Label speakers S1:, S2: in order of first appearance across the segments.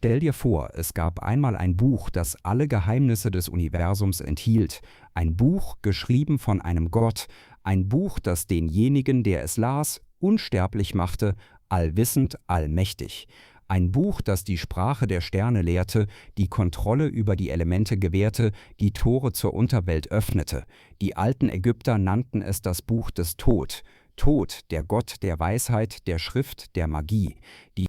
S1: Stell dir vor, es gab einmal ein Buch, das alle Geheimnisse des Universums enthielt. Ein Buch, geschrieben von einem Gott. Ein Buch, das denjenigen, der es las, unsterblich machte, allwissend, allmächtig. Ein Buch, das die Sprache der Sterne lehrte, die Kontrolle über die Elemente gewährte, die Tore zur Unterwelt öffnete. Die alten Ägypter nannten es das Buch des Thoth. Thoth, der Gott der Weisheit, der Schrift, der Magie.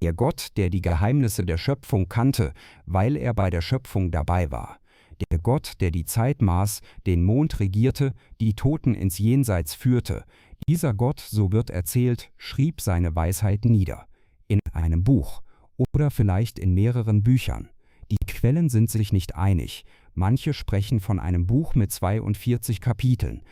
S1: Der Gott, der die Geheimnisse der Schöpfung kannte, weil er bei der Schöpfung dabei war. Der Gott, der die Zeit maß, den Mond regierte, die Toten ins Jenseits führte. Dieser Gott, so wird erzählt, schrieb seine Weisheit nieder. In einem Buch. Oder vielleicht in mehreren Büchern. Die Quellen sind sich nicht einig. Manche sprechen von einem Buch mit 42 Kapiteln.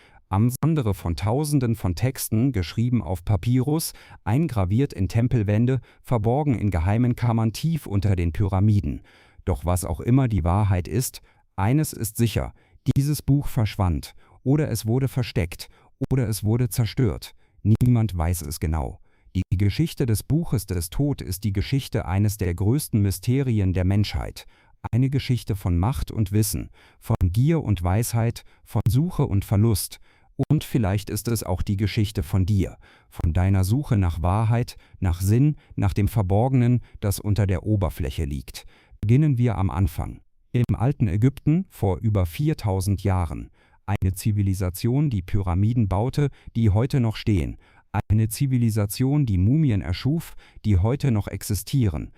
S1: Andere von Tausenden von Texten, geschrieben auf Papyrus, eingraviert in Tempelwände, verborgen in geheimen Kammern tief unter den Pyramiden. Doch was auch immer die Wahrheit ist, eines ist sicher: Dieses Buch verschwand, oder es wurde versteckt, oder es wurde zerstört. Niemand weiß es genau. Die Geschichte des Buches des Thoth ist die Geschichte eines der größten Mysterien der Menschheit. Eine Geschichte von Macht und Wissen, von Gier und Weisheit, von Suche und Verlust. Und vielleicht ist es auch die Geschichte von dir, von deiner Suche nach Wahrheit, nach Sinn, nach dem Verborgenen, das unter der Oberfläche liegt. Beginnen wir am Anfang. Im alten Ägypten, vor über 4000 Jahren. Eine Zivilisation, die Pyramiden baute, die heute noch stehen. Eine Zivilisation, die Mumien erschuf, die heute noch existieren.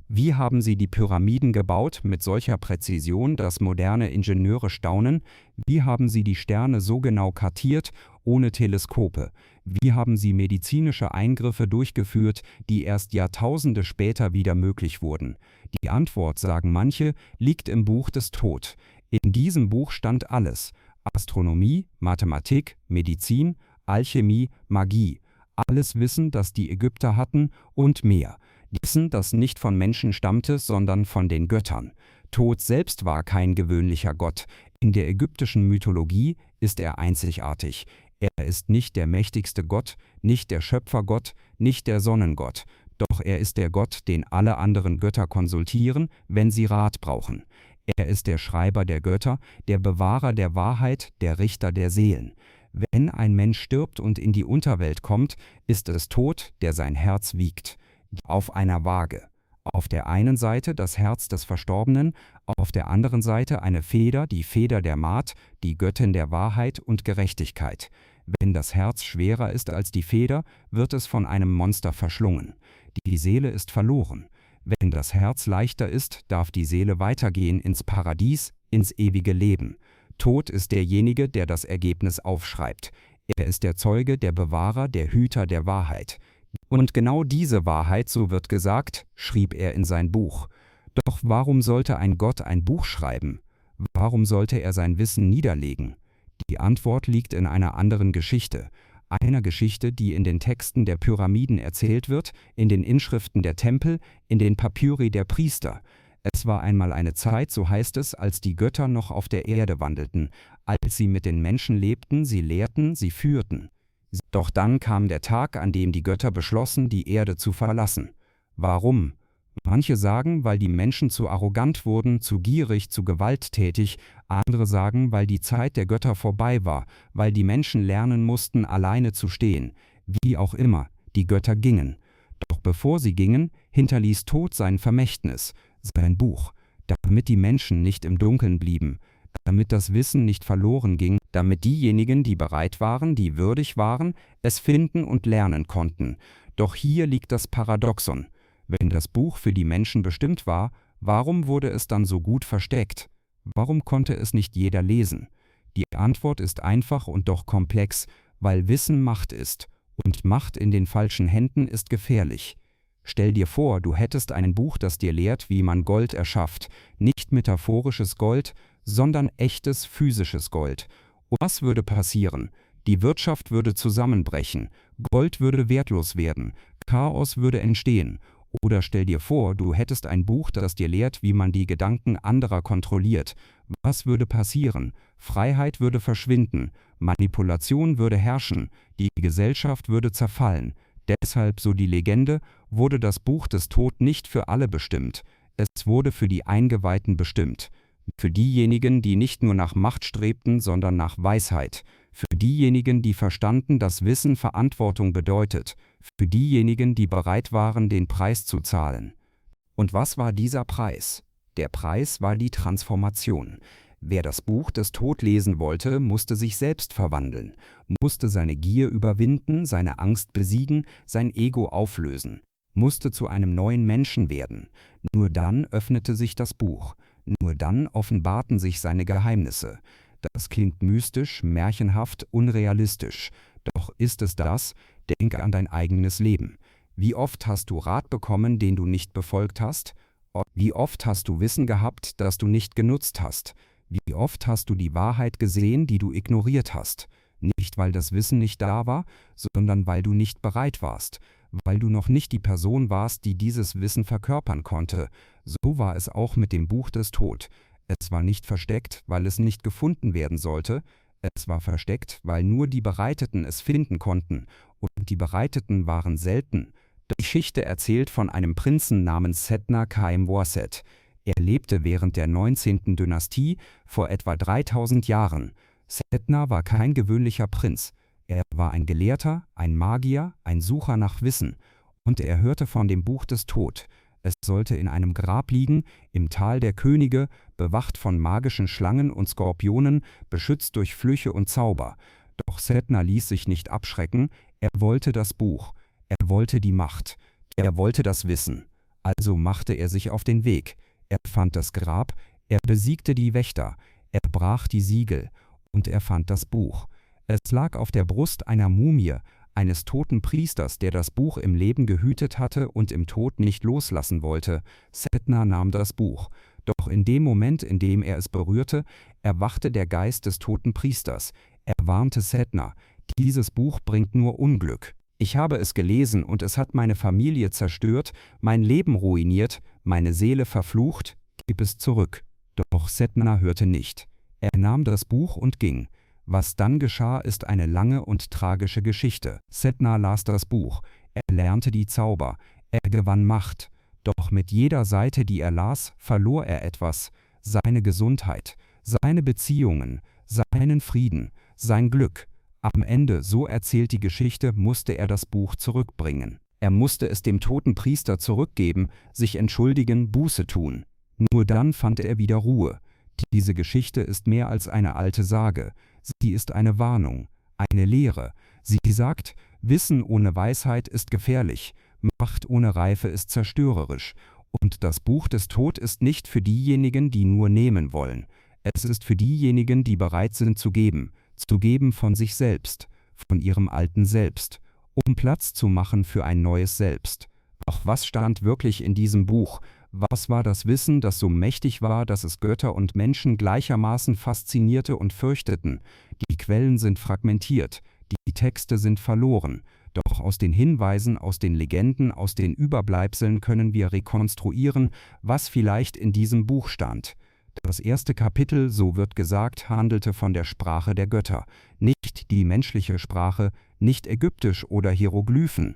S1: Wie haben sie die Pyramiden gebaut mit solcher Präzision, dass moderne Ingenieure staunen? Wie haben sie die Sterne so genau kartiert, ohne Teleskope? Wie haben sie medizinische Eingriffe durchgeführt, die erst Jahrtausende später wieder möglich wurden? Die Antwort, sagen manche, liegt im Buch des Thoth. In diesem Buch stand alles: Astronomie, Mathematik, Medizin, Alchemie, Magie. Alles Wissen, das die Ägypter hatten, und mehr. Wissen, das nicht von Menschen stammte, sondern von den Göttern. Thoth selbst war kein gewöhnlicher Gott. In der ägyptischen Mythologie ist er einzigartig. Er ist nicht der mächtigste Gott, nicht der Schöpfergott, nicht der Sonnengott. Doch er ist der Gott, den alle anderen Götter konsultieren, wenn sie Rat brauchen. Er ist der Schreiber der Götter, der Bewahrer der Wahrheit, der Richter der Seelen. Wenn ein Mensch stirbt und in die Unterwelt kommt, ist es Thoth, der sein Herz wiegt. Auf einer Waage. Auf der einen Seite das Herz des Verstorbenen, auf der anderen Seite eine Feder, die Feder der Maat, die Göttin der Wahrheit und Gerechtigkeit. Wenn das Herz schwerer ist als die Feder, wird es von einem Monster verschlungen. Die Seele ist verloren. Wenn das Herz leichter ist, darf die Seele weitergehen ins Paradies, ins ewige Leben. Thoth ist derjenige, der das Ergebnis aufschreibt. Er ist der Zeuge, der Bewahrer, der Hüter der Wahrheit. Und genau diese Wahrheit, so wird gesagt, schrieb er in sein Buch. Doch warum sollte ein Gott ein Buch schreiben? Warum sollte er sein Wissen niederlegen? Die Antwort liegt in einer anderen Geschichte. Einer Geschichte, die in den Texten der Pyramiden erzählt wird, in den Inschriften der Tempel, in den Papyri der Priester. Es war einmal eine Zeit, so heißt es, als die Götter noch auf der Erde wandelten, als sie mit den Menschen lebten, sie lehrten, sie führten. Doch dann kam der Tag, an dem die Götter beschlossen, die Erde zu verlassen. Warum? Manche sagen, weil die Menschen zu arrogant wurden, zu gierig, zu gewalttätig. Andere sagen, weil die Zeit der Götter vorbei war, weil die Menschen lernen mussten, alleine zu stehen. Wie auch immer, die Götter gingen. Doch bevor sie gingen, hinterließ Thoth sein Vermächtnis, sein Buch, damit die Menschen nicht im Dunkeln blieben, damit das Wissen nicht verloren ging, damit diejenigen, die bereit waren, die würdig waren, es finden und lernen konnten. Doch hier liegt das Paradoxon. Wenn das Buch für die Menschen bestimmt war, warum wurde es dann so gut versteckt? Warum konnte es nicht jeder lesen? Die Antwort ist einfach und doch komplex, weil Wissen Macht ist. Und Macht in den falschen Händen ist gefährlich. Stell dir vor, du hättest ein Buch, das dir lehrt, wie man Gold erschafft. Nicht metaphorisches Gold, sondern echtes physisches Gold. Und was würde passieren? Die Wirtschaft würde zusammenbrechen, Gold würde wertlos werden, Chaos würde entstehen. Oder stell dir vor, du hättest ein Buch, das dir lehrt, wie man die Gedanken anderer kontrolliert. Was würde passieren? Freiheit würde verschwinden, Manipulation würde herrschen, die Gesellschaft würde zerfallen. Deshalb, so die Legende, wurde das Buch des Thoth nicht für alle bestimmt. Es wurde für die Eingeweihten bestimmt, für diejenigen, die nicht nur nach Macht strebten, sondern nach Weisheit, für diejenigen, die verstanden, dass Wissen Verantwortung bedeutet, für diejenigen, die bereit waren, den Preis zu zahlen. Und was war dieser Preis? Der Preis war die Transformation. Wer das Buch des Tod lesen wollte, musste sich selbst verwandeln, musste seine Gier überwinden, seine Angst besiegen, sein Ego auflösen, musste zu einem neuen Menschen werden. Nur dann öffnete sich das Buch. Nur dann offenbarten sich seine Geheimnisse. Das klingt mystisch, märchenhaft, unrealistisch. Doch ist es das? Denke an dein eigenes Leben. Wie oft hast du Rat bekommen, den du nicht befolgt hast? Wie oft hast du Wissen gehabt, das du nicht genutzt hast? Wie oft hast du die Wahrheit gesehen, die du ignoriert hast? Nicht, weil das Wissen nicht da war, sondern weil du nicht bereit warst, weil du noch nicht die Person warst, die dieses Wissen verkörpern konnte. So war es auch mit dem Buch des Tod. Es war nicht versteckt, weil es nicht gefunden werden sollte. Es war versteckt, weil nur die Bereiteten es finden konnten. Und die Bereiteten waren selten. Die Geschichte erzählt von einem Prinzen namens Setna Khaem-Warset. Er lebte während der 19. Dynastie vor etwa 3000 Jahren. Setna war kein gewöhnlicher Prinz. Er war ein Gelehrter, ein Magier, ein Sucher nach Wissen. Und er hörte von dem Buch des Tod. Es sollte in einem Grab liegen, im Tal der Könige, bewacht von magischen Schlangen und Skorpionen, beschützt durch Flüche und Zauber. Doch Setna ließ sich nicht abschrecken. Er wollte das Buch. Er wollte die Macht. Er wollte das Wissen. Also machte er sich auf den Weg. Er fand das Grab, er besiegte die Wächter, er brach die Siegel und er fand das Buch. Es lag auf der Brust einer Mumie, eines toten Priesters, der das Buch im Leben gehütet hatte und im Tod nicht loslassen wollte. Setna nahm das Buch. Doch in dem Moment, in dem er es berührte, erwachte der Geist des toten Priesters. Er warnte Setna: Dieses Buch bringt nur Unglück. Ich habe es gelesen und es hat meine Familie zerstört, mein Leben ruiniert, meine Seele verflucht, gib es zurück. Doch Setna hörte nicht. Er nahm das Buch und ging. Was dann geschah, ist eine lange und tragische Geschichte. Setna las das Buch, er lernte die Zauber, er gewann Macht. Doch mit jeder Seite, die er las, verlor er etwas: seine Gesundheit, seine Beziehungen, seinen Frieden, sein Glück. Am Ende, so erzählt die Geschichte, musste er das Buch zurückbringen. Er musste es dem toten Priester zurückgeben, sich entschuldigen, Buße tun. Nur dann fand er wieder Ruhe. Diese Geschichte ist mehr als eine alte Sage. Sie ist eine Warnung, eine Lehre. Sie sagt, Wissen ohne Weisheit ist gefährlich, Macht ohne Reife ist zerstörerisch. Und das Buch des Tod ist nicht für diejenigen, die nur nehmen wollen. Es ist für diejenigen, die bereit sind zu geben von sich selbst, von ihrem alten Selbst, um Platz zu machen für ein neues Selbst. Doch was stand wirklich in diesem Buch? Was war das Wissen, das so mächtig war, dass es Götter und Menschen gleichermaßen faszinierte und fürchteten? Die Quellen sind fragmentiert, die Texte sind verloren. Doch aus den Hinweisen, aus den Legenden, aus den Überbleibseln können wir rekonstruieren, was vielleicht in diesem Buch stand. Das erste Kapitel, so wird gesagt, handelte von der Sprache der Götter, nicht die menschliche Sprache, nicht Ägyptisch oder Hieroglyphen,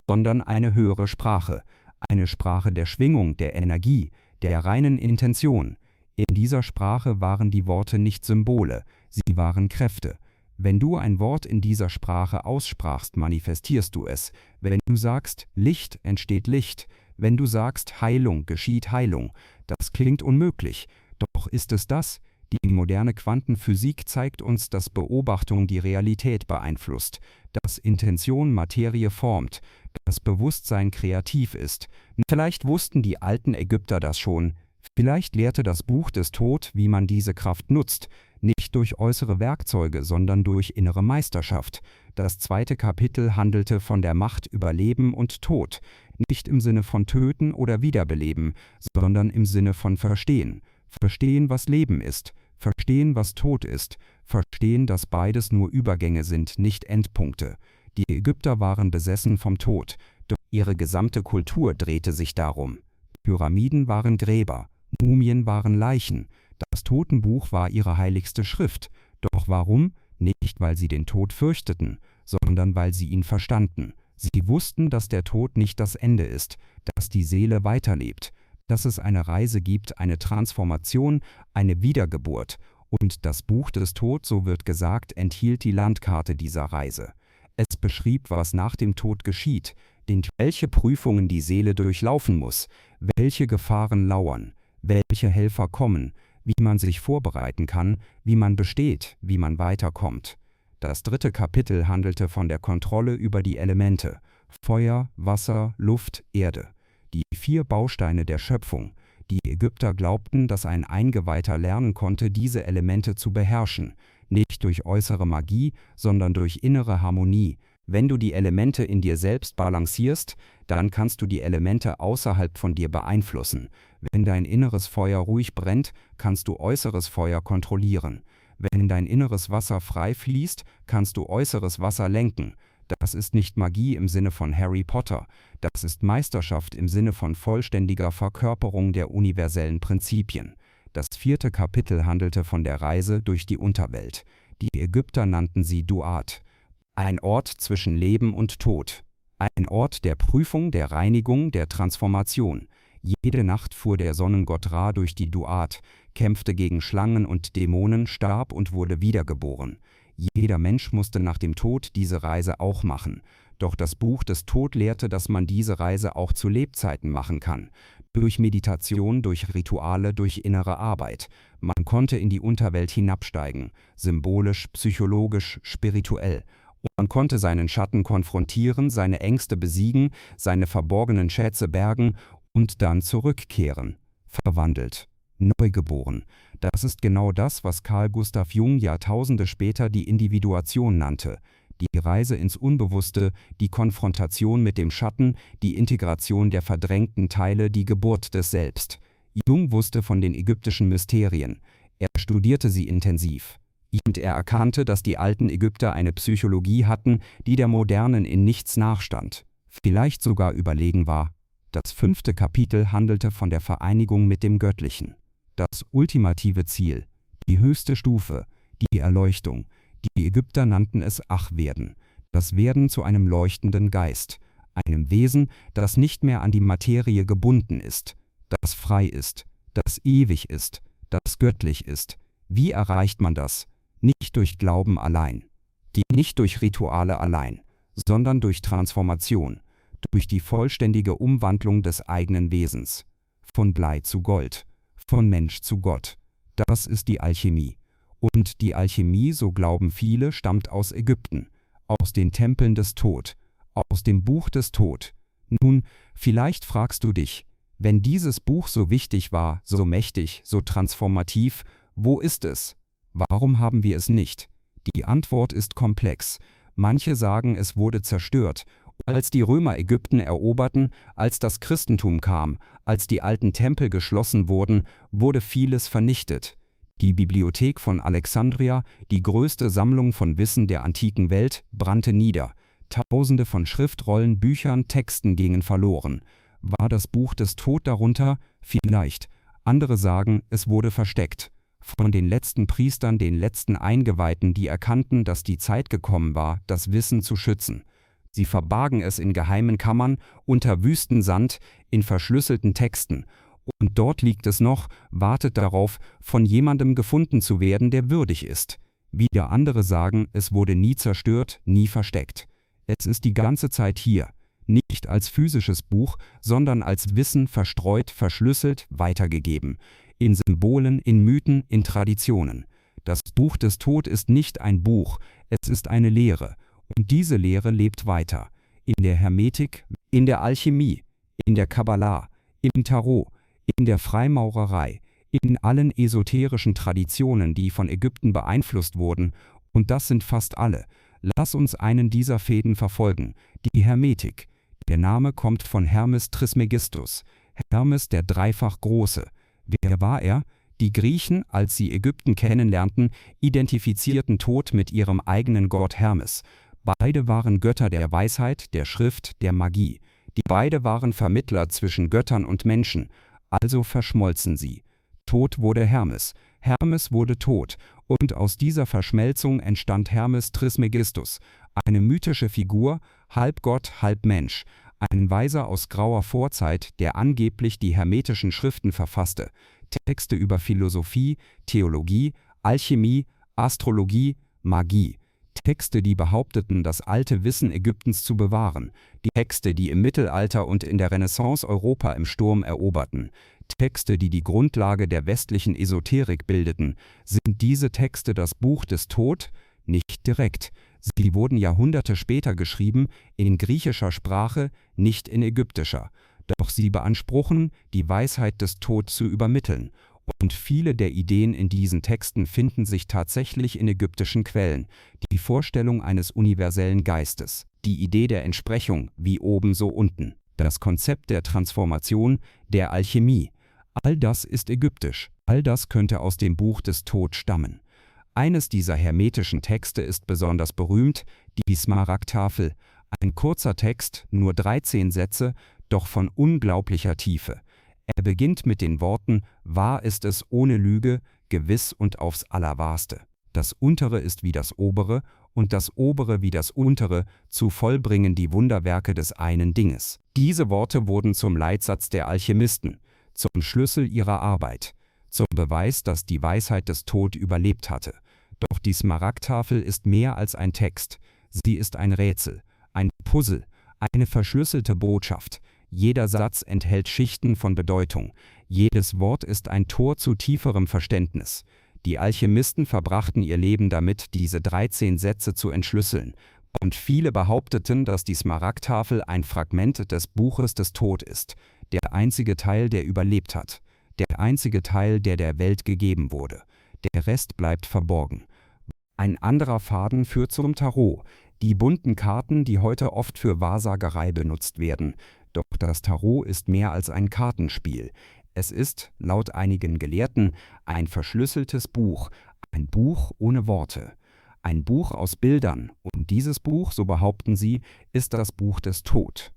S1: sondern eine höhere Sprache, eine Sprache der Schwingung, der Energie, der reinen Intention. In dieser Sprache waren die Worte nicht Symbole, sie waren Kräfte. Wenn du ein Wort in dieser Sprache aussprachst, manifestierst du es. Wenn du sagst, Licht, entsteht Licht. Wenn du sagst, Heilung, geschieht Heilung. Das klingt unmöglich. Doch ist es das? Die moderne Quantenphysik zeigt uns, dass Beobachtung die Realität beeinflusst, dass Intention Materie formt, dass Bewusstsein kreativ ist. Vielleicht wussten die alten Ägypter das schon. Vielleicht lehrte das Buch des Tod, wie man diese Kraft nutzt, nicht durch äußere Werkzeuge, sondern durch innere Meisterschaft. Das zweite Kapitel handelte von der Macht über Leben und Tod, nicht im Sinne von Töten oder Wiederbeleben, sondern im Sinne von Verstehen. Verstehen, was Leben ist, verstehen, was Tod ist, verstehen, dass beides nur Übergänge sind, nicht Endpunkte. Die Ägypter waren besessen vom Tod, doch ihre gesamte Kultur drehte sich darum. Pyramiden waren Gräber, Mumien waren Leichen, das Totenbuch war ihre heiligste Schrift. Doch warum? Nicht, weil sie den Tod fürchteten, sondern weil sie ihn verstanden. Sie wussten, dass der Tod nicht das Ende ist, dass die Seele weiterlebt, dass es eine Reise gibt, eine Transformation, eine Wiedergeburt. Und das Buch des Tod, so wird gesagt, enthielt die Landkarte dieser Reise. Es beschrieb, was nach dem Tod geschieht, welche Prüfungen die Seele durchlaufen muss, welche Gefahren lauern, welche Helfer kommen, wie man sich vorbereiten kann, wie man besteht, wie man weiterkommt. Das 3. Kapitel handelte von der Kontrolle über die Elemente: Feuer, Wasser, Luft, Erde. Die 4 Bausteine der Schöpfung. Die Ägypter glaubten, dass ein Eingeweihter lernen konnte, diese Elemente zu beherrschen, nicht durch äußere Magie, sondern durch innere Harmonie. Wenn du die Elemente in dir selbst balancierst, dann kannst du die Elemente außerhalb von dir beeinflussen. Wenn dein inneres Feuer ruhig brennt, kannst du äußeres Feuer kontrollieren. Wenn dein inneres Wasser frei fließt, kannst du äußeres Wasser lenken. Das ist nicht Magie im Sinne von Harry Potter, das ist Meisterschaft im Sinne von vollständiger Verkörperung der universellen Prinzipien. Das 4. Kapitel handelte von der Reise durch die Unterwelt. Die Ägypter nannten sie Duat. Ein Ort zwischen Leben und Tod. Ein Ort der Prüfung, der Reinigung, der Transformation. Jede Nacht fuhr der Sonnengott Ra durch die Duat, kämpfte gegen Schlangen und Dämonen, starb und wurde wiedergeboren. Jeder Mensch musste nach dem Tod diese Reise auch machen. Doch das Buch des Tod lehrte, dass man diese Reise auch zu Lebzeiten machen kann. Durch Meditation, durch Rituale, durch innere Arbeit. Man konnte in die Unterwelt hinabsteigen, symbolisch, psychologisch, spirituell. Man konnte seinen Schatten konfrontieren, seine Ängste besiegen, seine verborgenen Schätze bergen und dann zurückkehren. Verwandelt. Neugeboren. Das ist genau das, was Carl Gustav Jung Jahrtausende später die Individuation nannte. Die Reise ins Unbewusste, die Konfrontation mit dem Schatten, die Integration der verdrängten Teile, die Geburt des Selbst. Jung wusste von den ägyptischen Mysterien. Er studierte sie intensiv. Und er erkannte, dass die alten Ägypter eine Psychologie hatten, die der modernen in nichts nachstand, vielleicht sogar überlegen war. Das 5. Kapitel handelte von der Vereinigung mit dem Göttlichen. Das ultimative Ziel, die höchste Stufe, die Erleuchtung. Die Ägypter nannten es Ach-Werden, das Werden zu einem leuchtenden Geist, einem Wesen, das nicht mehr an die Materie gebunden ist, das frei ist, das ewig ist, das göttlich ist. Wie erreicht man das? Nicht durch Glauben allein, nicht durch Rituale allein, sondern durch Transformation, durch die vollständige Umwandlung des eigenen Wesens, von Blei zu Gold, von Mensch zu Gott. Das ist die Alchemie. Und die Alchemie, so glauben viele, stammt aus Ägypten, aus den Tempeln des Tod, aus dem Buch des Tod. Nun, vielleicht fragst du dich, wenn dieses Buch so wichtig war, so mächtig, so transformativ, wo ist es? Warum haben wir es nicht? Die Antwort ist komplex. Manche sagen, es wurde zerstört, als die Römer Ägypten eroberten, als das Christentum kam, als die alten Tempel geschlossen wurden, wurde vieles vernichtet. Die Bibliothek von Alexandria, die größte Sammlung von Wissen der antiken Welt, brannte nieder. Tausende von Schriftrollen, Büchern, Texten gingen verloren. War das Buch des Tod darunter? Vielleicht. Andere sagen, es wurde versteckt. Von den letzten Priestern, den letzten Eingeweihten, die erkannten, dass die Zeit gekommen war, das Wissen zu schützen. Sie verbargen es in geheimen Kammern, unter Wüstensand, in verschlüsselten Texten. Und dort liegt es noch, wartet darauf, von jemandem gefunden zu werden, der würdig ist. Wieder andere sagen, es wurde nie zerstört, nie versteckt. Es ist die ganze Zeit hier, nicht als physisches Buch, sondern als Wissen verstreut, verschlüsselt, weitergegeben. In Symbolen, in Mythen, in Traditionen. Das Buch des Tod ist nicht ein Buch, es ist eine Lehre. Und diese Lehre lebt weiter. In der Hermetik, in der Alchemie, in der Kabbalah, im Tarot, in der Freimaurerei, in allen esoterischen Traditionen, die von Ägypten beeinflusst wurden, und das sind fast alle. Lass uns einen dieser Fäden verfolgen, die Hermetik. Der Name kommt von Hermes Trismegistus, Hermes der dreifach Große. Wer war er? Die Griechen, als sie Ägypten kennenlernten, identifizierten Tod mit ihrem eigenen Gott Hermes. Beide waren Götter der Weisheit, der Schrift, der Magie. Die beide waren Vermittler zwischen Göttern und Menschen. Also verschmolzen sie. Tod wurde Hermes, Hermes wurde Tod, und aus dieser Verschmelzung entstand Hermes Trismegistus, eine mythische Figur, halb Gott, halb Mensch, Ein Weiser aus grauer Vorzeit, der angeblich die hermetischen Schriften verfasste, Texte über Philosophie, Theologie, Alchemie, Astrologie, Magie. Texte, die behaupteten, das alte Wissen Ägyptens zu bewahren. Die Texte, die im Mittelalter und in der Renaissance Europa im Sturm eroberten. Texte, die die Grundlage der westlichen Esoterik bildeten. Sind diese Texte das Buch des Tod? Nicht direkt. Sie wurden Jahrhunderte später geschrieben, in griechischer Sprache, nicht in ägyptischer. Doch sie beanspruchen, die Weisheit des Tod zu übermitteln. Und viele der Ideen in diesen Texten finden sich tatsächlich in ägyptischen Quellen. Die Vorstellung eines universellen Geistes, die Idee der Entsprechung, wie oben so unten, das Konzept der Transformation, der Alchemie. All das ist ägyptisch, all das könnte aus dem Buch des Tod stammen. Eines dieser hermetischen Texte ist besonders berühmt, die Smaragdtafel. Ein kurzer Text, nur 13 Sätze, doch von unglaublicher Tiefe. Er beginnt mit den Worten: Wahr ist es ohne Lüge, gewiss und aufs Allerwahrste. Das Untere ist wie das Obere und das Obere wie das Untere, zu vollbringen die Wunderwerke des einen Dinges. Diese Worte wurden zum Leitsatz der Alchemisten, zum Schlüssel ihrer Arbeit, zum Beweis, dass die Weisheit des Tod überlebt hatte. Doch die Smaragdtafel ist mehr als ein Text. Sie ist ein Rätsel, ein Puzzle, eine verschlüsselte Botschaft. Jeder Satz enthält Schichten von Bedeutung. Jedes Wort ist ein Tor zu tieferem Verständnis. Die Alchemisten verbrachten ihr Leben damit, diese 13 Sätze zu entschlüsseln. Und viele behaupteten, dass die Smaragdtafel ein Fragment des Buches des Tod ist. Der einzige Teil, der überlebt hat. Der einzige Teil, der der Welt gegeben wurde. Der Rest bleibt verborgen. Ein anderer Faden führt zum Tarot. Die bunten Karten, die heute oft für Wahrsagerei benutzt werden. Doch das Tarot ist mehr als ein Kartenspiel. Es ist, laut einigen Gelehrten, ein verschlüsseltes Buch, ein Buch ohne Worte. Ein Buch aus Bildern, und dieses Buch, so behaupten sie, ist das Buch des Tod.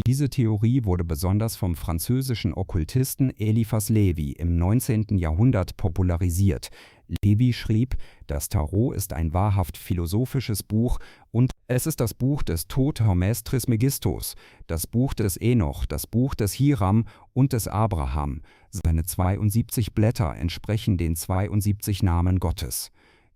S1: Diese Theorie wurde besonders vom französischen Okkultisten Eliphas Levi im 19. Jahrhundert popularisiert. Levi schrieb, das Tarot ist ein wahrhaft philosophisches Buch und es ist das Buch des Tod Hermes Trismegistos, das Buch des Enoch, das Buch des Hiram und des Abraham. Seine 72 Blätter entsprechen den 72 Namen Gottes.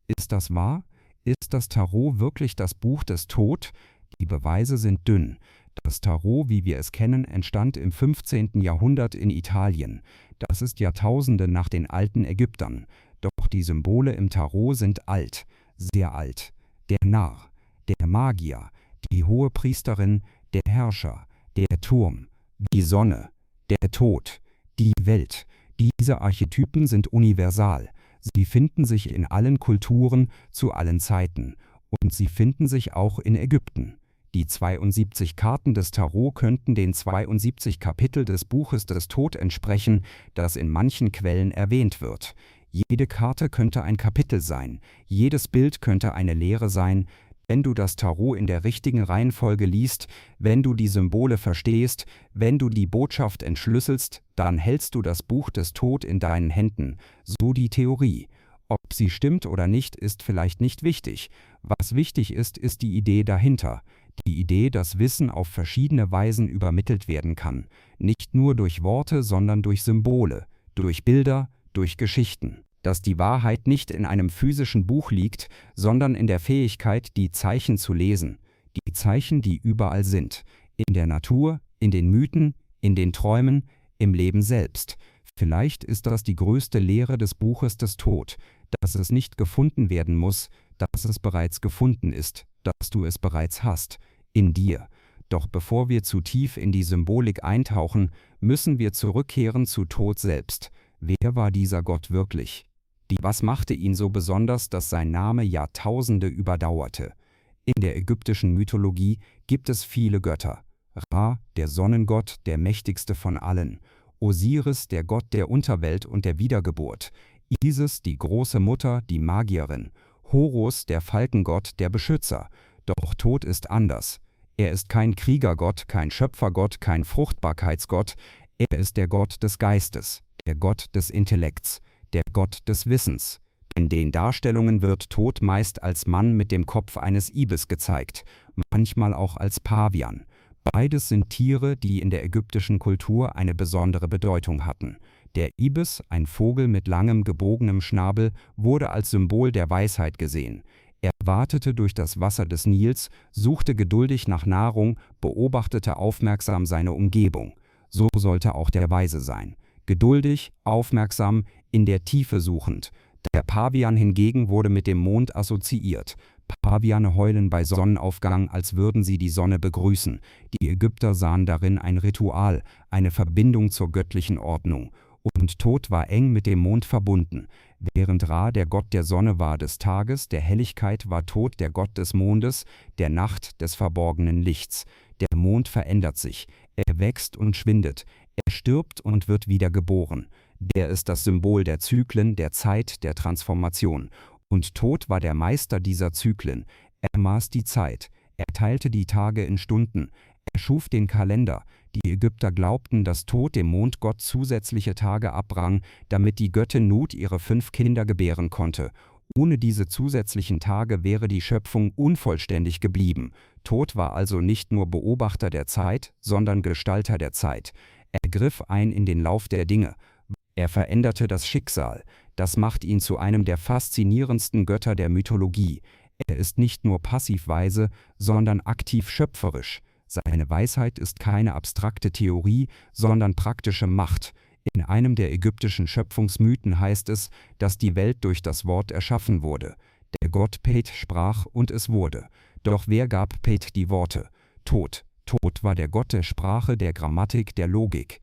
S1: Ist das wahr? Ist das Tarot wirklich das Buch des Tod? Die Beweise sind dünn. Das Tarot, wie wir es kennen, entstand im 15. Jahrhundert in Italien. Das ist Jahrtausende nach den alten Ägyptern. Doch die Symbole im Tarot sind alt, sehr alt. Der Narr, der Magier, die Hohepriesterin, der Herrscher, der Turm, die Sonne, der Tod, die Welt. Diese Archetypen sind universal. Sie finden sich in allen Kulturen zu allen Zeiten. Und sie finden sich auch in Ägypten. Die 72 Karten des Tarot könnten den 72 Kapitel des Buches des Tod entsprechen, das in manchen Quellen erwähnt wird. Jede Karte könnte ein Kapitel sein, jedes Bild könnte eine Lehre sein. Wenn du das Tarot in der richtigen Reihenfolge liest, wenn du die Symbole verstehst, wenn du die Botschaft entschlüsselst, dann hältst du das Buch des Tod in deinen Händen, so die Theorie. Ob sie stimmt oder nicht, ist vielleicht nicht wichtig. Was wichtig ist, ist die Idee dahinter. Die Idee, dass Wissen auf verschiedene Weisen übermittelt werden kann. Nicht nur durch Worte, sondern durch Symbole, durch Bilder, durch Geschichten. Dass die Wahrheit nicht in einem physischen Buch liegt, sondern in der Fähigkeit, die Zeichen zu lesen. Die Zeichen, die überall sind. In der Natur, in den Mythen, in den Träumen, im Leben selbst. Vielleicht ist das die größte Lehre des Buches des Tod, dass es nicht gefunden werden muss, dass es bereits gefunden ist, dass du es bereits hast, in dir. Doch bevor wir zu tief in die Symbolik eintauchen, müssen wir zurückkehren zu Tod selbst. Wer war dieser Gott wirklich? Was machte ihn so besonders, dass sein Name Jahrtausende überdauerte? In der ägyptischen Mythologie gibt es viele Götter. Ra, der Sonnengott, der mächtigste von allen. Osiris, der Gott der Unterwelt und der Wiedergeburt. Isis, die große Mutter, die Magierin. Horus, der Falkengott, der Beschützer. Doch Tod ist anders. Er ist kein Kriegergott, kein Schöpfergott, kein Fruchtbarkeitsgott. Er ist der Gott des Geistes, der Gott des Intellekts, der Gott des Wissens. In den Darstellungen wird Tod meist als Mann mit dem Kopf eines Ibis gezeigt, manchmal auch als Pavian. Beides sind Tiere, die in der ägyptischen Kultur eine besondere Bedeutung hatten. Der Ibis, ein Vogel mit langem gebogenem Schnabel, wurde als Symbol der Weisheit gesehen. Er watete durch das Wasser des Nils, suchte geduldig nach Nahrung, beobachtete aufmerksam seine Umgebung. So sollte auch der Weise sein. Geduldig, aufmerksam, in der Tiefe suchend. Der Pavian hingegen wurde mit dem Mond assoziiert. Paviane heulen bei Sonnenaufgang, als würden sie die Sonne begrüßen. Die Ägypter sahen darin ein Ritual, eine Verbindung zur göttlichen Ordnung. Und Tod war eng mit dem Mond verbunden. Während Ra der Gott der Sonne war des Tages, der Helligkeit, war Tod der Gott des Mondes, der Nacht, des verborgenen Lichts. Der Mond verändert sich, er wächst und schwindet, er stirbt und wird wieder geboren. Der ist das Symbol der Zyklen, der Zeit, der Transformation. Und Tod war der Meister dieser Zyklen. Er maß die Zeit, er teilte die Tage in Stunden, er schuf den Kalender. Die Ägypter glaubten, dass Tod dem Mondgott zusätzliche Tage abrang, damit die Göttin Nut ihre 5 Kinder gebären konnte. Ohne diese zusätzlichen Tage wäre die Schöpfung unvollständig geblieben. Tod war also nicht nur Beobachter der Zeit, sondern Gestalter der Zeit. Er griff ein in den Lauf der Dinge. Er veränderte das Schicksal. Das macht ihn zu einem der faszinierendsten Götter der Mythologie. Er ist nicht nur passiv weise, sondern aktiv schöpferisch. Seine Weisheit ist keine abstrakte Theorie, sondern praktische Macht. In einem der ägyptischen Schöpfungsmythen heißt es, dass die Welt durch das Wort erschaffen wurde. Der Gott Pet sprach und es wurde. Doch wer gab Pet die Worte? Tod. Tod war der Gott der Sprache, der Grammatik, der Logik.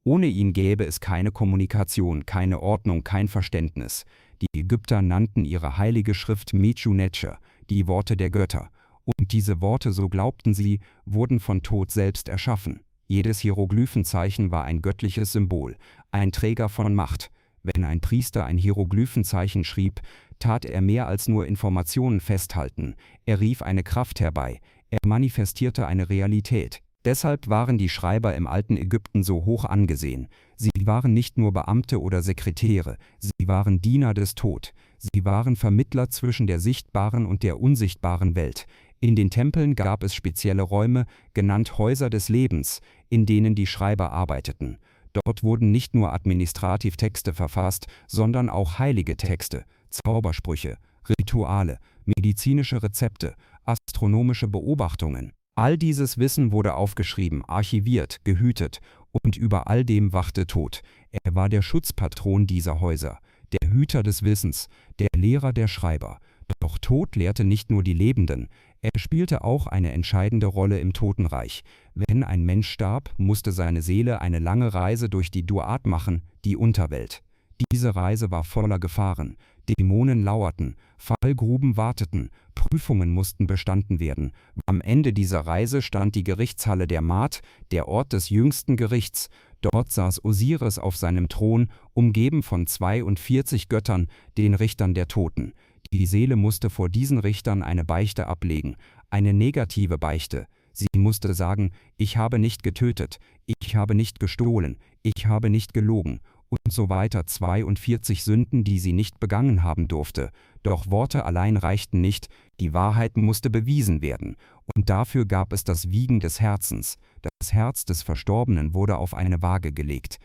S1: Ohne ihn gäbe es keine Kommunikation, keine Ordnung, kein Verständnis. Die Ägypter nannten ihre heilige Schrift Mechu Neter, die Worte der Götter. Und diese Worte, so glaubten sie, wurden von Tod selbst erschaffen. Jedes Hieroglyphenzeichen war ein göttliches Symbol, ein Träger von Macht. Wenn ein Priester ein Hieroglyphenzeichen schrieb, tat er mehr als nur Informationen festhalten. Er rief eine Kraft herbei, er manifestierte eine Realität. Deshalb waren die Schreiber im alten Ägypten so hoch angesehen. Sie waren nicht nur Beamte oder Sekretäre, sie waren Diener des Tod. Sie waren Vermittler zwischen der sichtbaren und der unsichtbaren Welt. In den Tempeln gab es spezielle Räume, genannt Häuser des Lebens, in denen die Schreiber arbeiteten. Dort wurden nicht nur Administrativtexte verfasst, sondern auch heilige Texte, Zaubersprüche, Rituale, medizinische Rezepte, astronomische Beobachtungen. All dieses Wissen wurde aufgeschrieben, archiviert, gehütet, und über all dem wachte Tod. Er war der Schutzpatron dieser Häuser, der Hüter des Wissens, der Lehrer der Schreiber. Doch Tod lehrte nicht nur die Lebenden, er spielte auch eine entscheidende Rolle im Totenreich. Wenn ein Mensch starb, musste seine Seele eine lange Reise durch die Duat machen, die Unterwelt. Diese Reise war voller Gefahren. Dämonen lauerten, Fallgruben warteten, Prüfungen mussten bestanden werden. Am Ende dieser Reise stand die Gerichtshalle der Maat, der Ort des jüngsten Gerichts. Dort saß Osiris auf seinem Thron, umgeben von 42 Göttern, den Richtern der Toten. Die Seele musste vor diesen Richtern eine Beichte ablegen, eine negative Beichte. Sie musste sagen, ich habe nicht getötet, ich habe nicht gestohlen, ich habe nicht gelogen und so weiter, 42 Sünden, die sie nicht begangen haben durfte. Doch Worte allein reichten nicht, die Wahrheit musste bewiesen werden. Und dafür gab es das Wiegen des Herzens. Das Herz des Verstorbenen wurde auf eine Waage gelegt.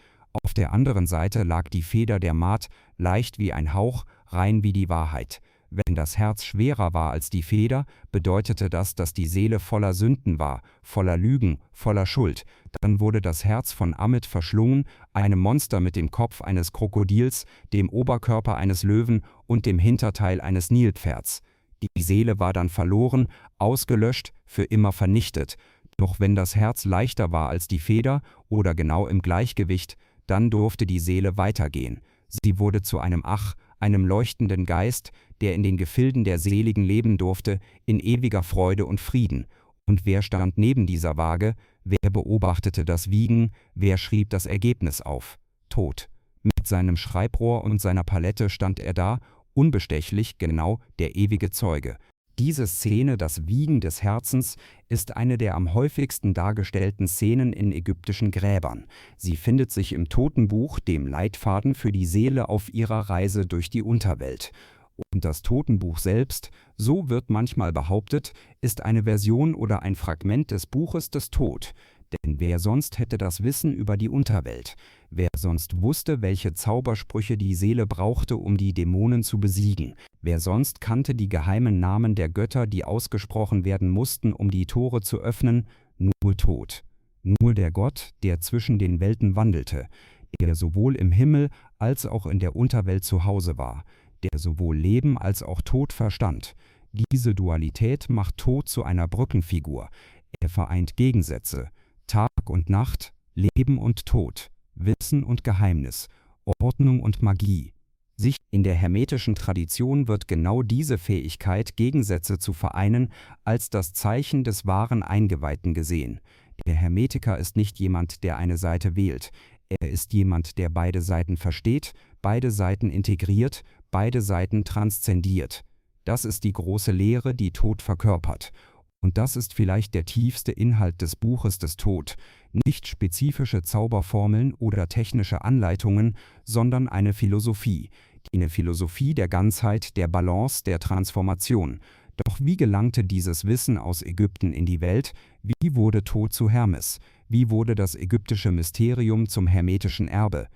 S1: Auf der anderen Seite lag die Feder der Maat, leicht wie ein Hauch, rein wie die Wahrheit. Wenn das Herz schwerer war als die Feder, bedeutete das, dass die Seele voller Sünden war, voller Lügen, voller Schuld. Dann wurde das Herz von Ammit verschlungen, einem Monster mit dem Kopf eines Krokodils, dem Oberkörper eines Löwen und dem Hinterteil eines Nilpferds. Die Seele war dann verloren, ausgelöscht, für immer vernichtet. Doch wenn das Herz leichter war als die Feder oder genau im Gleichgewicht, dann durfte die Seele weitergehen. Sie wurde zu einem einem leuchtenden Geist, der in den Gefilden der Seligen leben durfte, in ewiger Freude und Frieden. Und wer stand neben dieser Waage? Wer beobachtete das Wiegen? Wer schrieb das Ergebnis auf? Tod. Mit seinem Schreibrohr und seiner Palette stand er da, unbestechlich, genau, der ewige Zeuge. Diese Szene, das Wiegen des Herzens, ist eine der am häufigsten dargestellten Szenen in ägyptischen Gräbern. Sie findet sich im Totenbuch, dem Leitfaden für die Seele auf ihrer Reise durch die Unterwelt. Und das Totenbuch selbst, so wird manchmal behauptet, ist eine Version oder ein Fragment des Buches des Tod. Denn wer sonst hätte das Wissen über die Unterwelt? Wer sonst wusste, welche Zaubersprüche die Seele brauchte, um die Dämonen zu besiegen? Wer sonst kannte die geheimen Namen der Götter, die ausgesprochen werden mussten, um die Tore zu öffnen? Nur Tod. Nur der Gott, der zwischen den Welten wandelte, der sowohl im Himmel als auch in der Unterwelt zu Hause war, der sowohl Leben als auch Tod verstand. Diese Dualität macht Tod zu einer Brückenfigur. Er vereint Gegensätze, Tag und Nacht, Leben und Tod, Wissen und Geheimnis, Ordnung und Magie. In der hermetischen Tradition wird genau diese Fähigkeit, Gegensätze zu vereinen, als das Zeichen des wahren Eingeweihten gesehen. Der Hermetiker ist nicht jemand, der eine Seite wählt. Er ist jemand, der beide Seiten versteht, beide Seiten integriert, beide Seiten transzendiert. Das ist die große Lehre, die Tod verkörpert. Und das ist vielleicht der tiefste Inhalt des Buches des Tod. Nicht spezifische Zauberformeln oder technische Anleitungen, sondern eine Philosophie. Eine Philosophie der Ganzheit, der Balance, der Transformation. Doch wie gelangte dieses Wissen aus Ägypten in die Welt? Wie wurde Tod zu Hermes? Wie wurde das ägyptische Mysterium zum hermetischen Erbe?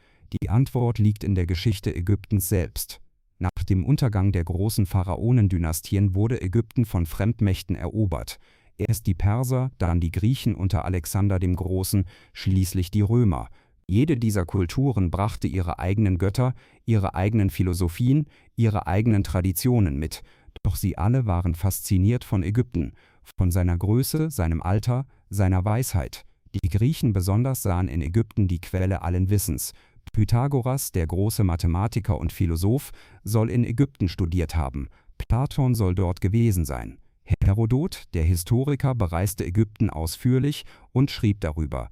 S1: Die Antwort liegt in der Geschichte Ägyptens selbst. Nach dem Untergang der großen Pharaonendynastien wurde Ägypten von Fremdmächten erobert. Erst die Perser, dann die Griechen unter Alexander dem Großen, schließlich die Römer. Jede dieser Kulturen brachte ihre eigenen Götter, ihre eigenen Philosophien, ihre eigenen Traditionen mit. Doch sie alle waren fasziniert von Ägypten, von seiner Größe, seinem Alter, seiner Weisheit. Die Griechen besonders sahen in Ägypten die Quelle allen Wissens. Pythagoras, der große Mathematiker und Philosoph, soll in Ägypten studiert haben. Platon soll dort gewesen sein. Herodot, der Historiker, bereiste Ägypten ausführlich und schrieb darüber.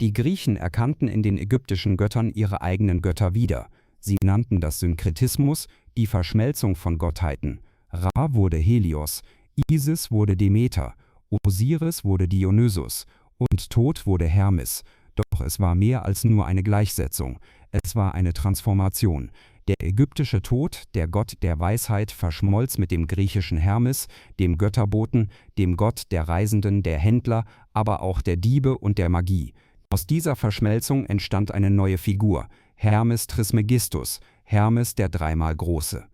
S1: Die Griechen erkannten in den ägyptischen Göttern ihre eigenen Götter wieder. Sie nannten das Synkretismus, die Verschmelzung von Gottheiten. Ra wurde Helios, Isis wurde Demeter, Osiris wurde Dionysus und Tod wurde Hermes. Doch es war mehr als nur eine Gleichsetzung. Es war eine Transformation. Der ägyptische Tod, der Gott der Weisheit, verschmolz mit dem griechischen Hermes, dem Götterboten, dem Gott der Reisenden, der Händler, aber auch der Diebe und der Magie. Aus dieser Verschmelzung entstand eine neue Figur, Hermes Trismegistus, Hermes der dreimal Große.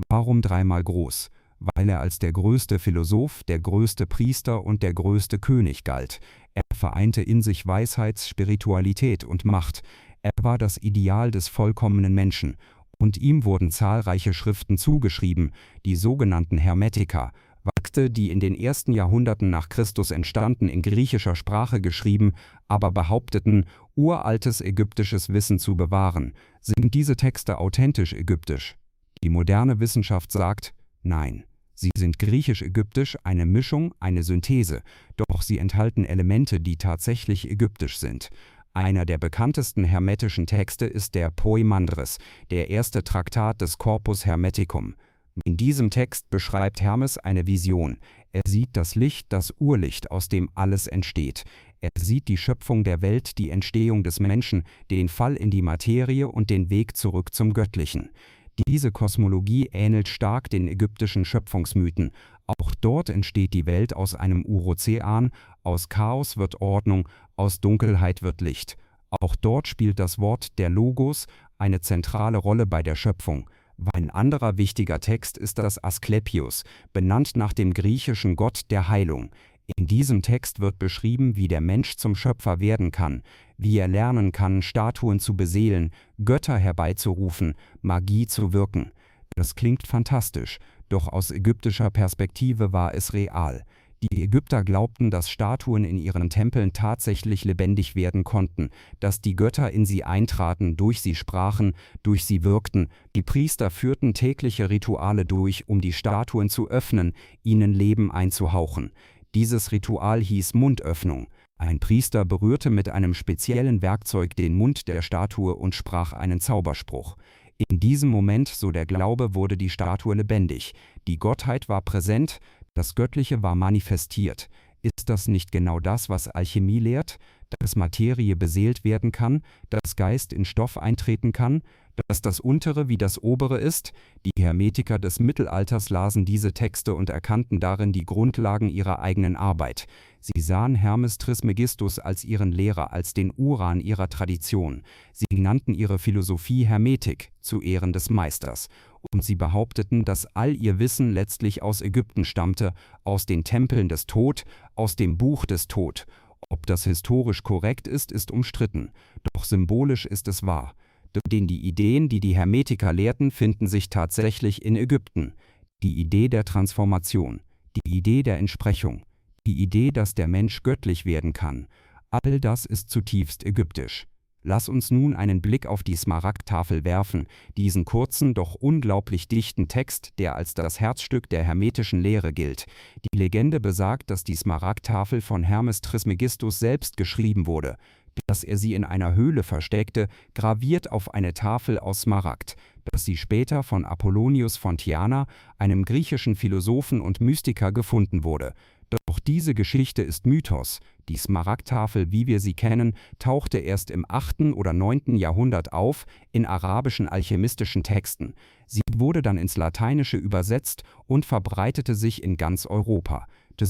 S1: Warum dreimal groß? Weil er als der größte Philosoph, der größte Priester und der größte König galt. Er vereinte in sich Weisheit, Spiritualität und Macht. Er war das Ideal des vollkommenen Menschen. Und ihm wurden zahlreiche Schriften zugeschrieben, die sogenannten Hermetika, Werke, die in den ersten Jahrhunderten nach Christus entstanden, in griechischer Sprache geschrieben, aber behaupteten, uraltes ägyptisches Wissen zu bewahren. Sind diese Texte authentisch ägyptisch? Die moderne Wissenschaft sagt, nein. Sie sind griechisch-ägyptisch, eine Mischung, eine Synthese, doch sie enthalten Elemente, die tatsächlich ägyptisch sind. Einer der bekanntesten hermetischen Texte ist der Poimandres, der erste Traktat des Corpus Hermeticum. In diesem Text beschreibt Hermes eine Vision. Er sieht das Licht, das Urlicht, aus dem alles entsteht. Er sieht die Schöpfung der Welt, die Entstehung des Menschen, den Fall in die Materie und den Weg zurück zum Göttlichen. Diese Kosmologie ähnelt stark den ägyptischen Schöpfungsmythen. Auch dort entsteht die Welt aus einem Urozean, aus Chaos wird Ordnung, aus Dunkelheit wird Licht. Auch dort spielt das Wort der Logos eine zentrale Rolle bei der Schöpfung. Ein anderer wichtiger Text ist das Asklepios, benannt nach dem griechischen Gott der Heilung. In diesem Text wird beschrieben, wie der Mensch zum Schöpfer werden kann, wie er lernen kann, Statuen zu beseelen, Götter herbeizurufen, Magie zu wirken. Das klingt fantastisch, doch aus ägyptischer Perspektive war es real. Die Ägypter glaubten, dass Statuen in ihren Tempeln tatsächlich lebendig werden konnten, dass die Götter in sie eintraten, durch sie sprachen, durch sie wirkten. Die Priester führten tägliche Rituale durch, um die Statuen zu öffnen, ihnen Leben einzuhauchen. Dieses Ritual hieß Mundöffnung. Ein Priester berührte mit einem speziellen Werkzeug den Mund der Statue und sprach einen Zauberspruch. In diesem Moment, so der Glaube, wurde die Statue lebendig. Die Gottheit war präsent, das Göttliche war manifestiert. Ist das nicht genau das, was Alchemie lehrt? Dass Materie beseelt werden kann, dass Geist in Stoff eintreten kann, Dass das Untere wie das Obere ist, die Hermetiker des Mittelalters lasen diese Texte und erkannten darin die Grundlagen ihrer eigenen Arbeit. Sie sahen Hermes Trismegistus als ihren Lehrer, als den Uran ihrer Tradition. Sie nannten ihre Philosophie Hermetik, zu Ehren des Meisters. Und sie behaupteten, dass all ihr Wissen letztlich aus Ägypten stammte, aus den Tempeln des Thoth, aus dem Buch des Thoth. Ob das historisch korrekt ist, ist umstritten, doch symbolisch ist es wahr. Denn die Ideen, die die Hermetiker lehrten, finden sich tatsächlich in Ägypten. Die Idee der Transformation, die Idee der Entsprechung, die Idee, dass der Mensch göttlich werden kann, all das ist zutiefst ägyptisch. Lass uns nun einen Blick auf die Smaragdtafel werfen, diesen kurzen, doch unglaublich dichten Text, der als das Herzstück der hermetischen Lehre gilt. Die Legende besagt, dass die Smaragdtafel von Hermes Trismegistus selbst geschrieben wurde, dass er sie in einer Höhle versteckte, graviert auf eine Tafel aus Smaragd, dass sie später von Apollonius von Tyana, einem griechischen Philosophen und Mystiker, gefunden wurde. Doch diese Geschichte ist Mythos. Die Smaragdtafel, wie wir sie kennen, tauchte erst im 8. oder 9. Jahrhundert auf, in arabischen alchemistischen Texten. Sie wurde dann ins Lateinische übersetzt und verbreitete sich in ganz Europa.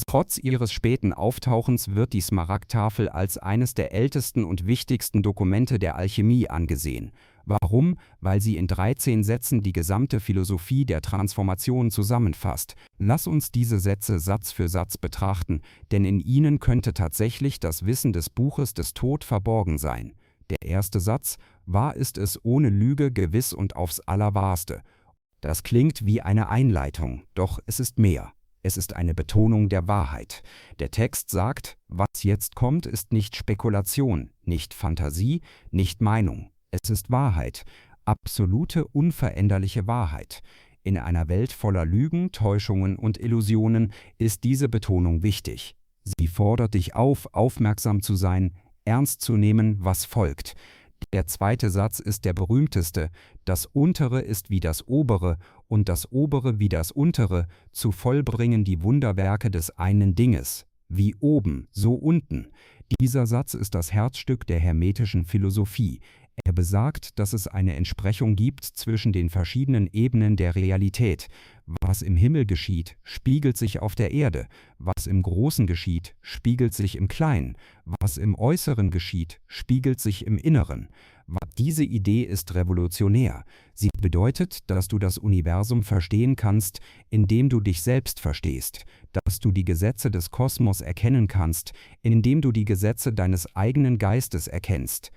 S1: Trotz ihres späten Auftauchens wird die Smaragdtafel als eines der ältesten und wichtigsten Dokumente der Alchemie angesehen. Warum? Weil sie in 13 Sätzen die gesamte Philosophie der Transformation zusammenfasst. Lass uns diese Sätze Satz für Satz betrachten, denn in ihnen könnte tatsächlich das Wissen des Buches des Thoth verborgen sein. Der erste Satz: Wahr ist es ohne Lüge, gewiss und aufs Allerwahrste. Das klingt wie eine Einleitung, doch es ist mehr. Es ist eine Betonung der Wahrheit. Der Text sagt, was jetzt kommt, ist nicht Spekulation, nicht Fantasie, nicht Meinung. Es ist Wahrheit, absolute, unveränderliche Wahrheit. In einer Welt voller Lügen, Täuschungen und Illusionen ist diese Betonung wichtig. Sie fordert dich auf, aufmerksam zu sein, ernst zu nehmen, was folgt. Der zweite Satz ist der berühmteste: Das Untere ist wie das Obere und das Obere wie das Untere, zu vollbringen die Wunderwerke des einen Dinges. Wie oben, so unten. Dieser Satz ist das Herzstück der hermetischen Philosophie. Er besagt, dass es eine Entsprechung gibt zwischen den verschiedenen Ebenen der Realität. Was im Himmel geschieht, spiegelt sich auf der Erde. Was im Großen geschieht, spiegelt sich im Kleinen. Was im Äußeren geschieht, spiegelt sich im Inneren. Diese Idee ist revolutionär. Sie bedeutet, dass du das Universum verstehen kannst, indem du dich selbst verstehst, dass du die Gesetze des Kosmos erkennen kannst, indem du die Gesetze deines eigenen Geistes erkennst,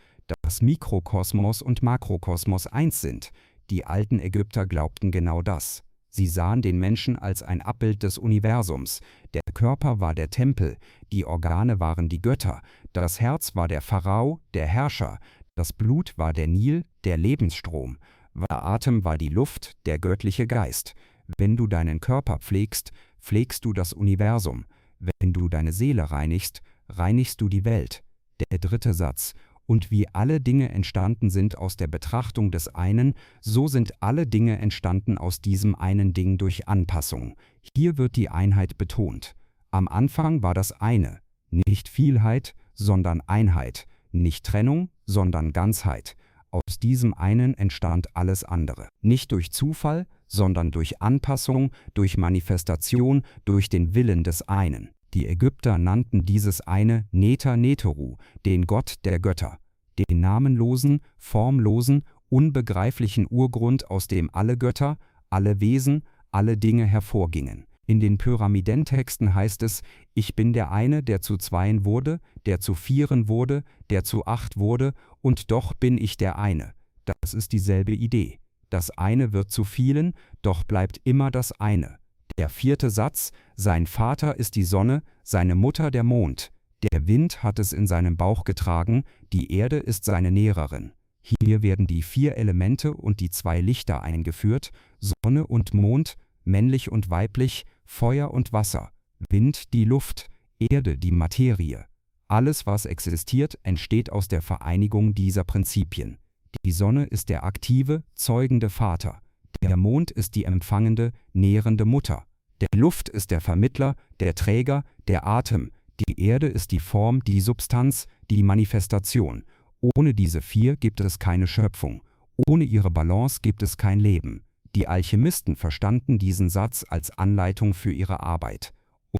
S1: dass Mikrokosmos und Makrokosmos eins sind. Die alten Ägypter glaubten genau das. Sie sahen den Menschen als ein Abbild des Universums. Der Körper war der Tempel, die Organe waren die Götter, das Herz war der Pharao, der Herrscher, das Blut war der Nil, der Lebensstrom, der Atem war die Luft, der göttliche Geist. Wenn du deinen Körper pflegst, pflegst du das Universum. Wenn du deine Seele reinigst, reinigst du die Welt. Der dritte Satz: Und wie alle Dinge entstanden sind aus der Betrachtung des einen, so sind alle Dinge entstanden aus diesem einen Ding durch Anpassung. Hier wird die Einheit betont. Am Anfang war das eine, nicht Vielheit, sondern Einheit, nicht Trennung, sondern Ganzheit. Aus diesem einen entstand alles andere. Nicht durch Zufall, sondern durch Anpassung, durch Manifestation, durch den Willen des einen. Die Ägypter nannten dieses eine Neta Neteru, den Gott der Götter, den namenlosen, formlosen, unbegreiflichen Urgrund, aus dem alle Götter, alle Wesen, alle Dinge hervorgingen. In den Pyramidentexten heißt es: Ich bin der eine, der zu Zweien wurde, der zu Vieren wurde, der zu Acht wurde, und doch bin ich der eine. Das ist dieselbe Idee. Das eine wird zu vielen, doch bleibt immer das eine. Der vierte Satz: Sein Vater ist die Sonne, seine Mutter der Mond. Der Wind hat es in seinem Bauch getragen, die Erde ist seine Nährerin. Hier werden die 4 Elemente und die 2 Lichter eingeführt: Sonne und Mond, männlich und weiblich, Feuer und Wasser, Wind die Luft, Erde die Materie. Alles, was existiert, entsteht aus der Vereinigung dieser Prinzipien. Die Sonne ist der aktive, zeugende Vater. Der Mond ist die empfangende, nährende Mutter. Der Luft ist der Vermittler, der Träger, der Atem. Die Erde ist die Form, die Substanz, die Manifestation. Ohne diese 4 gibt es keine Schöpfung. Ohne ihre Balance gibt es kein Leben. Die Alchemisten verstanden diesen Satz als Anleitung für ihre Arbeit.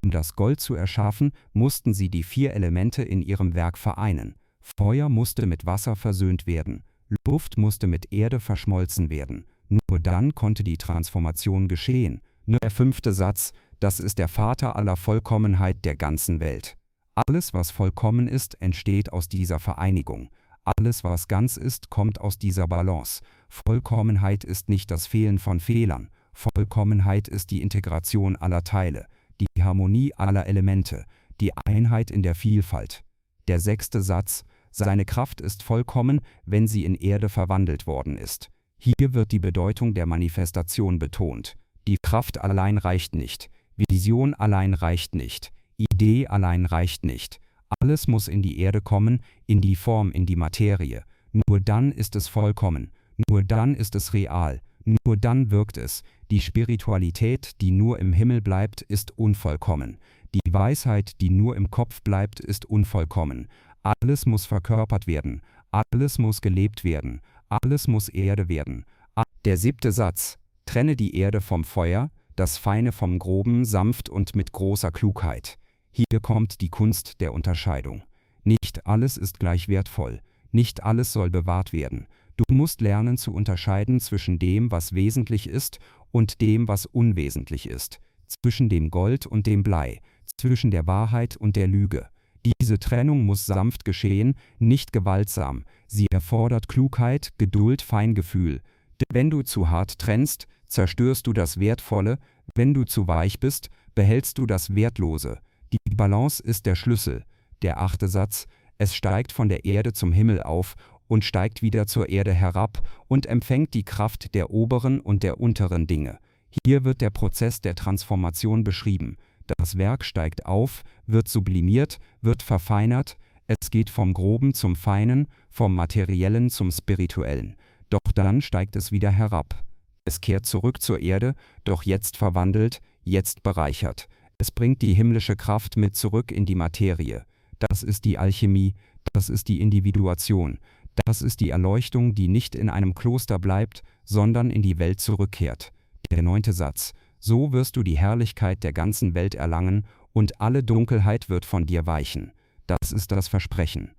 S1: Um das Gold zu erschaffen, mussten sie die 4 Elemente in ihrem Werk vereinen. Feuer musste mit Wasser versöhnt werden, Luft musste mit Erde verschmolzen werden. Nur dann konnte die Transformation geschehen. Nur der 5. Satz: Das ist der Vater aller Vollkommenheit der ganzen Welt. Alles, was vollkommen ist, entsteht aus dieser Vereinigung. Alles, was ganz ist, kommt aus dieser Balance. Vollkommenheit ist nicht das Fehlen von Fehlern. Vollkommenheit ist die Integration aller Teile, die Harmonie aller Elemente, die Einheit in der Vielfalt. Der 6. Satz: Seine Kraft ist vollkommen, wenn sie in Erde verwandelt worden ist. Hier wird die Bedeutung der Manifestation betont. Die Kraft allein reicht nicht. Vision allein reicht nicht. Idee allein reicht nicht. Alles muss in die Erde kommen, in die Form, in die Materie. Nur dann ist es vollkommen. Nur dann ist es real. Nur dann wirkt es. Die Spiritualität, die nur im Himmel bleibt, ist unvollkommen. Die Weisheit, die nur im Kopf bleibt, ist unvollkommen. Alles muss verkörpert werden. Alles muss gelebt werden. Alles muss Erde werden. Der 7. Satz: Trenne die Erde vom Feuer, das Feine vom Groben, sanft und mit großer Klugheit. Hier kommt die Kunst der Unterscheidung. Nicht alles ist gleich wertvoll. Nicht alles soll bewahrt werden. Du musst lernen zu unterscheiden zwischen dem, was wesentlich ist, und dem, was unwesentlich ist. Zwischen dem Gold und dem Blei. Zwischen der Wahrheit und der Lüge. Diese Trennung muss sanft geschehen, nicht gewaltsam. Sie erfordert Klugheit, Geduld, Feingefühl. Wenn du zu hart trennst, zerstörst du das Wertvolle. Wenn du zu weich bist, behältst du das Wertlose. Die Balance ist der Schlüssel. Der 8. Satz: Es steigt von der Erde zum Himmel auf und steigt wieder zur Erde herab und empfängt die Kraft der oberen und der unteren Dinge. Hier wird der Prozess der Transformation beschrieben. Das Werk steigt auf, wird sublimiert, wird verfeinert. Es geht vom Groben zum Feinen, vom Materiellen zum Spirituellen. Doch dann steigt es wieder herab. Es kehrt zurück zur Erde, doch jetzt verwandelt, jetzt bereichert. Es bringt die himmlische Kraft mit zurück in die Materie. Das ist die Alchemie, das ist die Individuation. Das ist die Erleuchtung, die nicht in einem Kloster bleibt, sondern in die Welt zurückkehrt. Der 9. Satz: So wirst du die Herrlichkeit der ganzen Welt erlangen und alle Dunkelheit wird von dir weichen. Das ist das Versprechen.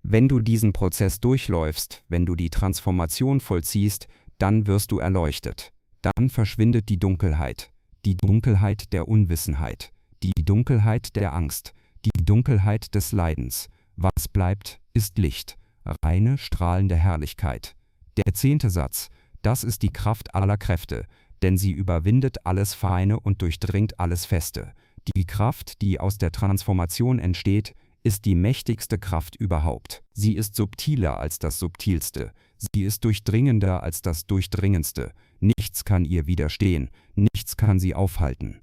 S1: Wenn du diesen Prozess durchläufst, wenn du die Transformation vollziehst, dann wirst du erleuchtet. Dann verschwindet die Dunkelheit der Unwissenheit, die Dunkelheit der Angst, die Dunkelheit des Leidens. Was bleibt, ist Licht, reine, strahlende Herrlichkeit. Der 10. Satz: Das ist die Kraft aller Kräfte, denn sie überwindet alles Feine und durchdringt alles Feste. Die Kraft, die aus der Transformation entsteht, ist die mächtigste Kraft überhaupt. Sie ist subtiler als das Subtilste. Sie ist durchdringender als das Durchdringendste. Nichts kann ihr widerstehen, nichts kann sie aufhalten.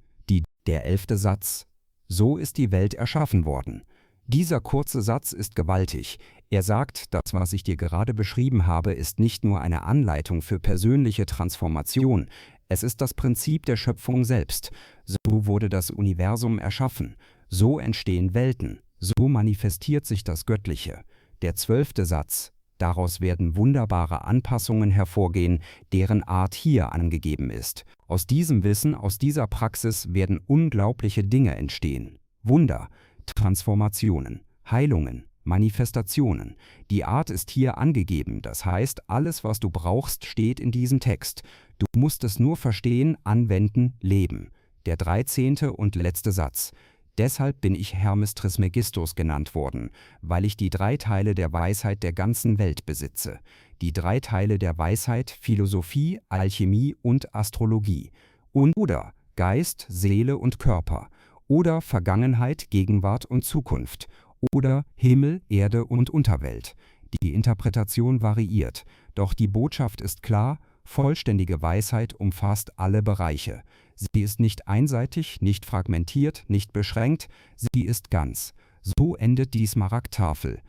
S1: Der 11. Satz: So ist die Welt erschaffen worden. Dieser kurze Satz ist gewaltig. Er sagt, das, was ich dir gerade beschrieben habe, ist nicht nur eine Anleitung für persönliche Transformation. Es ist das Prinzip der Schöpfung selbst. So wurde das Universum erschaffen. So entstehen Welten. So manifestiert sich das Göttliche. Der 12. Satz: Daraus werden wunderbare Anpassungen hervorgehen, deren Art hier angegeben ist. Aus diesem Wissen, aus dieser Praxis werden unglaubliche Dinge entstehen. Wunder, Transformationen, Heilungen, Manifestationen. Die Art ist hier angegeben, das heißt, alles, was du brauchst, steht in diesem Text. Du musst es nur verstehen, anwenden, leben. Der 13. und letzte Satz: Deshalb bin ich Hermes Trismegistus genannt worden, weil ich die 3 Teile der Weisheit der ganzen Welt besitze. Die 3 Teile der Weisheit: Philosophie, Alchemie und Astrologie. Oder Geist, Seele und Körper. Oder Vergangenheit, Gegenwart und Zukunft. Oder Himmel, Erde und Unterwelt. Die Interpretation variiert, doch die Botschaft ist klar: Vollständige Weisheit umfasst alle Bereiche. Sie ist nicht einseitig, nicht fragmentiert, nicht beschränkt, sie ist ganz. So endet die Smaragdtafel.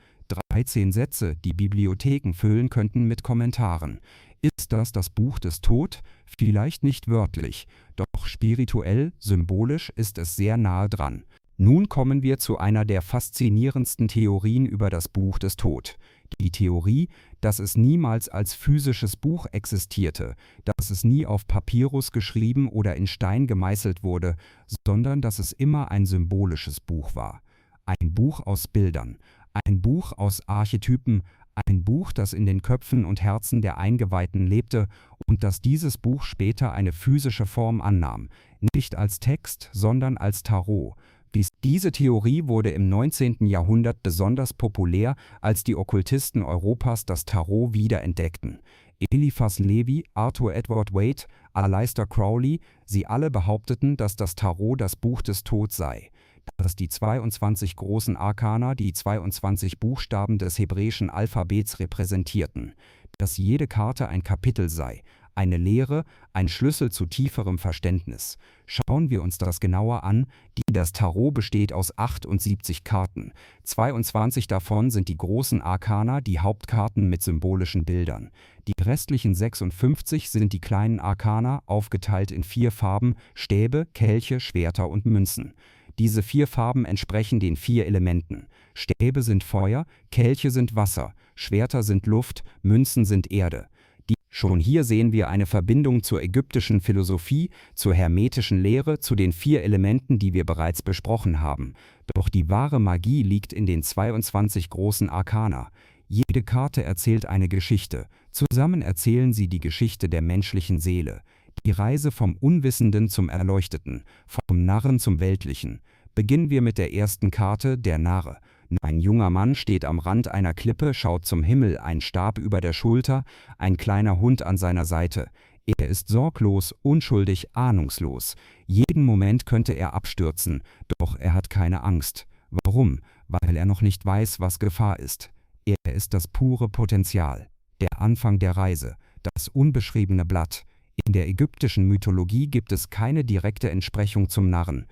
S1: 13 Sätze, die Bibliotheken füllen könnten mit Kommentaren. Ist das Buch des Tod? Vielleicht nicht wörtlich, doch spirituell, symbolisch ist es sehr nahe dran. Nun kommen wir zu einer der faszinierendsten Theorien über das Buch des Tod. Die Theorie, dass es niemals als physisches Buch existierte, dass es nie auf Papyrus geschrieben oder in Stein gemeißelt wurde, sondern dass es immer ein symbolisches Buch war. Ein Buch aus Bildern, ein Buch aus Archetypen, ein Buch, das in den Köpfen und Herzen der Eingeweihten lebte und dass dieses Buch später eine physische Form annahm, nicht als Text, sondern als Tarot. Diese Theorie wurde im 19. Jahrhundert besonders populär, als die Okkultisten Europas das Tarot wiederentdeckten. Eliphas Levi, Arthur Edward Waite, Aleister Crowley, sie alle behaupteten, dass das Tarot das Buch des Todes sei. Dass die 22 großen Arkana die 22 Buchstaben des hebräischen Alphabets repräsentierten. Dass jede Karte ein Kapitel sei, eine Lehre, ein Schlüssel zu tieferem Verständnis. Schauen wir uns das genauer an. Das Tarot besteht aus 78 Karten. 22 davon sind die großen Arkana, die Hauptkarten mit symbolischen Bildern. Die restlichen 56 sind die kleinen Arkana, aufgeteilt in 4 Farben: Stäbe, Kelche, Schwerter und Münzen. Diese 4 Farben entsprechen den 4 Elementen. Stäbe sind Feuer, Kelche sind Wasser, Schwerter sind Luft, Münzen sind Erde. Schon hier sehen wir eine Verbindung zur ägyptischen Philosophie, zur hermetischen Lehre, zu den 4 Elementen, die wir bereits besprochen haben. Doch die wahre Magie liegt in den 22 großen Arkana. Jede Karte erzählt eine Geschichte. Zusammen erzählen sie die Geschichte der menschlichen Seele. Die Reise vom Unwissenden zum Erleuchteten, vom Narren zum Weltlichen. Beginnen wir mit der ersten Karte, der Narre. Ein junger Mann steht am Rand einer Klippe, schaut zum Himmel, ein Stab über der Schulter, ein kleiner Hund an seiner Seite. Er ist sorglos, unschuldig, ahnungslos. Jeden Moment könnte er abstürzen, doch er hat keine Angst. Warum? Weil er noch nicht weiß, was Gefahr ist. Er ist das pure Potenzial, der Anfang der Reise, das unbeschriebene Blatt. In der ägyptischen Mythologie gibt es keine direkte Entsprechung zum Narren.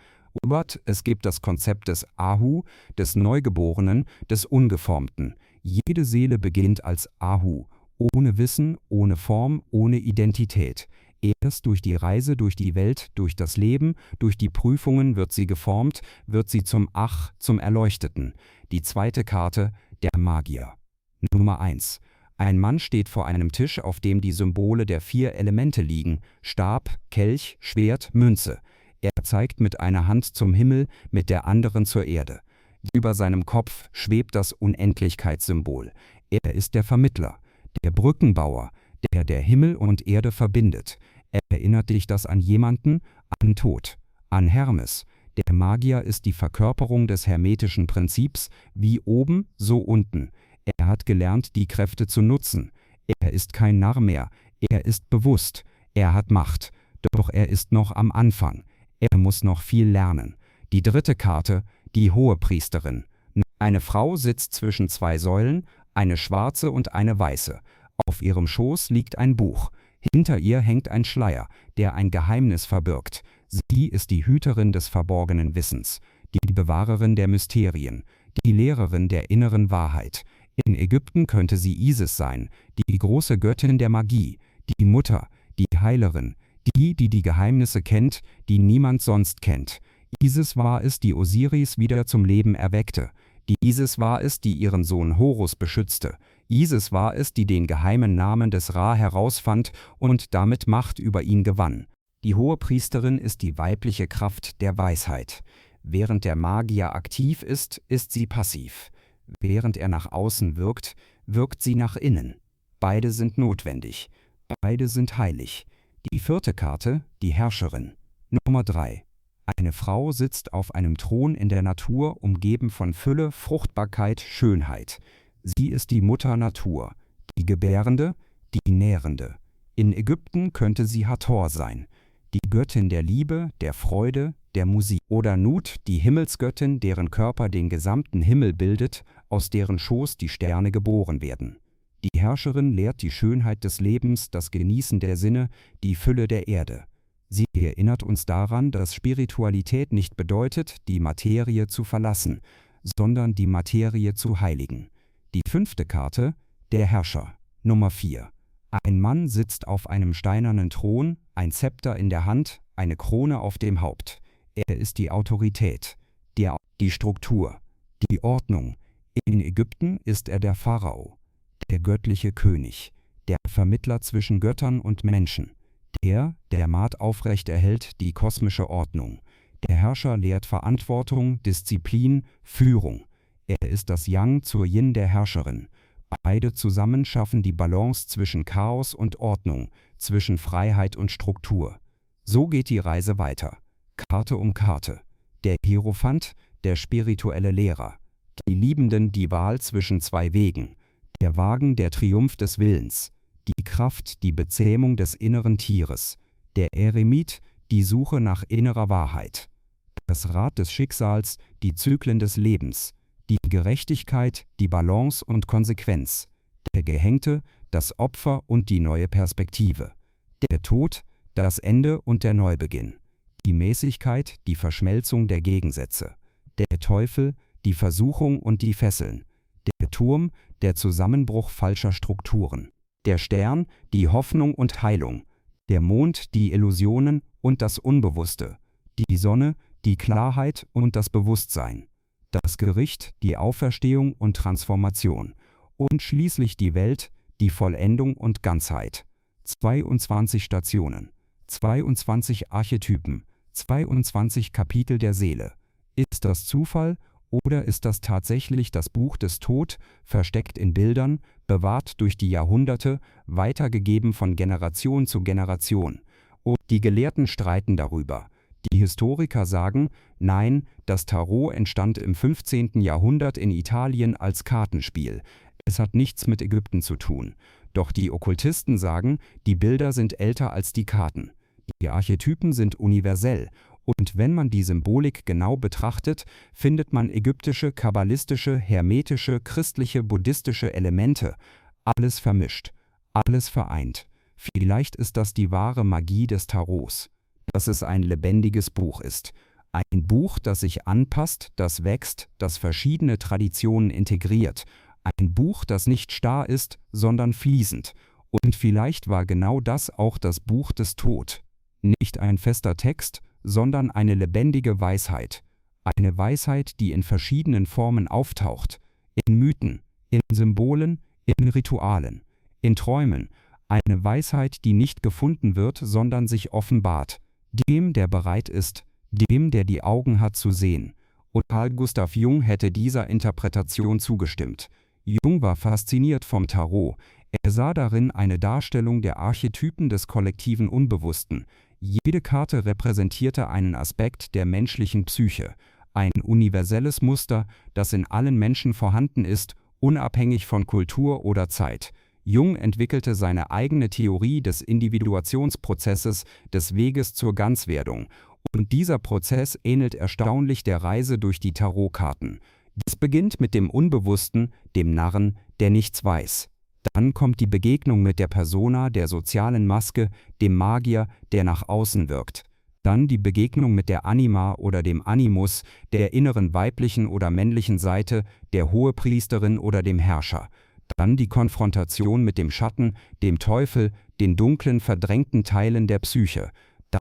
S1: Es gibt das Konzept des Ahu, des Neugeborenen, des Ungeformten. Jede Seele beginnt als Ahu, ohne Wissen, ohne Form, ohne Identität. Erst durch die Reise durch die Welt, durch das Leben, durch die Prüfungen wird sie geformt, wird sie zum Ach, zum Erleuchteten. Die zweite Karte, der Magier. Nummer 1. Ein Mann steht vor einem Tisch, auf dem die Symbole der 4 Elemente liegen: Stab, Kelch, Schwert, Münze. Er zeigt mit einer Hand zum Himmel, mit der anderen zur Erde. Über seinem Kopf schwebt das Unendlichkeitssymbol. Er ist der Vermittler, der Brückenbauer, der Himmel und Erde verbindet. Erinnert dich das an jemanden? An Tod, an Hermes. Der Magier ist die Verkörperung des hermetischen Prinzips, wie oben, so unten. Er hat gelernt, die Kräfte zu nutzen. Er ist kein Narr mehr. Er ist bewusst. Er hat Macht. Doch er ist noch am Anfang. Er muss noch viel lernen. Die dritte Karte, die Hohepriesterin. Eine Frau sitzt zwischen 2 Säulen, eine schwarze und eine weiße. Auf ihrem Schoß liegt ein Buch. Hinter ihr hängt ein Schleier, der ein Geheimnis verbirgt. Sie ist die Hüterin des verborgenen Wissens, die Bewahrerin der Mysterien, die Lehrerin der inneren Wahrheit. In Ägypten könnte sie Isis sein, die große Göttin der Magie, die Mutter, die Heilerin, die die Geheimnisse kennt, die niemand sonst kennt. Isis war es, die Osiris wieder zum Leben erweckte. Isis war es, die ihren Sohn Horus beschützte. Isis war es, die den geheimen Namen des Ra herausfand und damit Macht über ihn gewann. Die Hohepriesterin ist die weibliche Kraft der Weisheit. Während der Magier aktiv ist, ist sie passiv. Während er nach außen wirkt, wirkt sie nach innen. Beide sind notwendig. Beide sind heilig. Die vierte Karte, die Herrscherin. Nummer 3. Eine Frau sitzt auf einem Thron in der Natur, umgeben von Fülle, Fruchtbarkeit, Schönheit. Sie ist die Mutter Natur, die Gebärende, die Nährende. In Ägypten könnte sie Hathor sein, die Göttin der Liebe, der Freude, der Musik. Oder Nut, die Himmelsgöttin, deren Körper den gesamten Himmel bildet, aus deren Schoß die Sterne geboren werden. Die Herrscherin lehrt die Schönheit des Lebens, das Genießen der Sinne, die Fülle der Erde. Sie erinnert uns daran, dass Spiritualität nicht bedeutet, die Materie zu verlassen, sondern die Materie zu heiligen. Die fünfte Karte, der Herrscher. Nummer 4. Ein Mann sitzt auf einem steinernen Thron, ein Zepter in der Hand, eine Krone auf dem Haupt. Er ist die Autorität, die Struktur, die Ordnung. In Ägypten ist er der Pharao. der göttliche König, der Vermittler zwischen Göttern und Menschen, der Maat aufrechterhält die kosmische Ordnung. Der Herrscher lehrt Verantwortung, Disziplin, Führung. Er ist das Yang zur Yin der Herrscherin. Beide zusammen schaffen die Balance zwischen Chaos und Ordnung, zwischen Freiheit und Struktur. So geht die Reise weiter. Karte um Karte. Der Hierophant, der spirituelle Lehrer. Die Liebenden, die Wahl zwischen zwei Wegen. Der Wagen, der Triumph des Willens. Die Kraft, die Bezähmung des inneren Tieres. Der Eremit, die Suche nach innerer Wahrheit. Das Rad des Schicksals, die Zyklen des Lebens. Die Gerechtigkeit, die Balance und Konsequenz. Der Gehängte, das Opfer und die neue Perspektive. Der Tod, das Ende und der Neubeginn. Die Mäßigkeit, die Verschmelzung der Gegensätze. Der Teufel, die Versuchung und die Fesseln. Der Turm, der Zusammenbruch falscher Strukturen. Der Stern, die Hoffnung und Heilung. Der Mond, die Illusionen und das Unbewusste. Die Sonne, die Klarheit und das Bewusstsein. Das Gericht, die Auferstehung und Transformation. Und schließlich die Welt, die Vollendung und Ganzheit. 22 Stationen, 22 Archetypen, 22 Kapitel der Seele. Ist das Zufall oder ist das tatsächlich das Buch des Tod, versteckt in Bildern, bewahrt durch die Jahrhunderte, weitergegeben von Generation zu Generation? Und die Gelehrten streiten darüber. Die Historiker sagen, nein, das Tarot entstand im 15. Jahrhundert in Italien als Kartenspiel. Es hat nichts mit Ägypten zu tun. Doch die Okkultisten sagen, die Bilder sind älter als die Karten. Die Archetypen sind universell. Und wenn man die Symbolik genau betrachtet, findet man ägyptische, kabbalistische, hermetische, christliche, buddhistische Elemente. Alles vermischt, alles vereint. Vielleicht ist das die wahre Magie des Tarots. Dass es ein lebendiges Buch ist. Ein Buch, das sich anpasst, das wächst, das verschiedene Traditionen integriert. Ein Buch, das nicht starr ist, sondern fließend. Und vielleicht war genau das auch das Buch des Tod. Nicht ein fester Text, sondern eine lebendige Weisheit. Eine Weisheit, die in verschiedenen Formen auftaucht. In Mythen, in Symbolen, in Ritualen, in Träumen. Eine Weisheit, die nicht gefunden wird, sondern sich offenbart. Dem, der bereit ist, dem, der die Augen hat zu sehen. Und Carl Gustav Jung hätte dieser Interpretation zugestimmt. Jung war fasziniert vom Tarot. Er sah darin eine Darstellung der Archetypen des kollektiven Unbewussten. Jede Karte repräsentierte einen Aspekt der menschlichen Psyche, ein universelles Muster, das in allen Menschen vorhanden ist, unabhängig von Kultur oder Zeit. Jung entwickelte seine eigene Theorie des Individuationsprozesses, des Weges zur Ganzwerdung. Und dieser Prozess ähnelt erstaunlich der Reise durch die Tarotkarten. Es beginnt mit dem Unbewussten, dem Narren, der nichts weiß. Dann kommt die Begegnung mit der Persona, der sozialen Maske, dem Magier, der nach außen wirkt. Dann die Begegnung mit der Anima oder dem Animus, der inneren weiblichen oder männlichen Seite, der Hohepriesterin oder dem Herrscher. Dann die Konfrontation mit dem Schatten, dem Teufel, den dunklen, verdrängten Teilen der Psyche.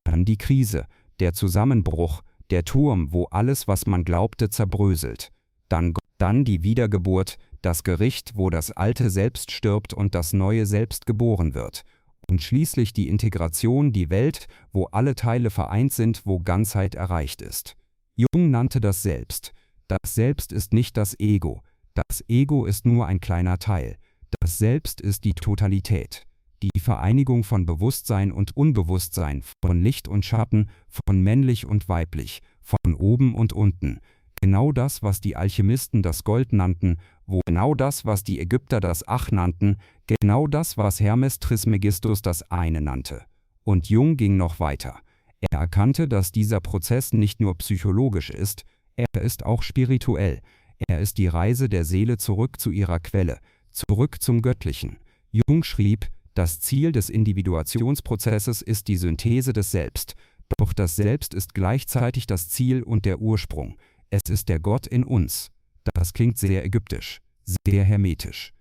S1: Dann die Krise, der Zusammenbruch, der Turm, wo alles, was man glaubte, zerbröselt. Dann die Wiedergeburt, das Gericht, wo das alte Selbst stirbt und das neue Selbst geboren wird. Und schließlich die Integration, die Welt, wo alle Teile vereint sind, wo Ganzheit erreicht ist. Jung nannte das Selbst. Das Selbst ist nicht das Ego. Das Ego ist nur ein kleiner Teil. Das Selbst ist die Totalität. Die Vereinigung von Bewusstsein und Unbewusstsein, von Licht und Schatten, von männlich und weiblich, von oben und unten. Genau das, was die Alchemisten das Gold nannten, genau das, was die Ägypter das Ach nannten, genau das, was Hermes Trismegistus das Eine nannte. Und Jung ging noch weiter. Er erkannte, dass dieser Prozess nicht nur psychologisch ist, er ist auch spirituell. Er ist die Reise der Seele zurück zu ihrer Quelle, zurück zum Göttlichen. Jung schrieb, das Ziel des Individuationsprozesses ist die Synthese des Selbst. Doch das Selbst ist gleichzeitig das Ziel und der Ursprung. Es ist der Gott in uns. Das klingt sehr ägyptisch, sehr hermetisch.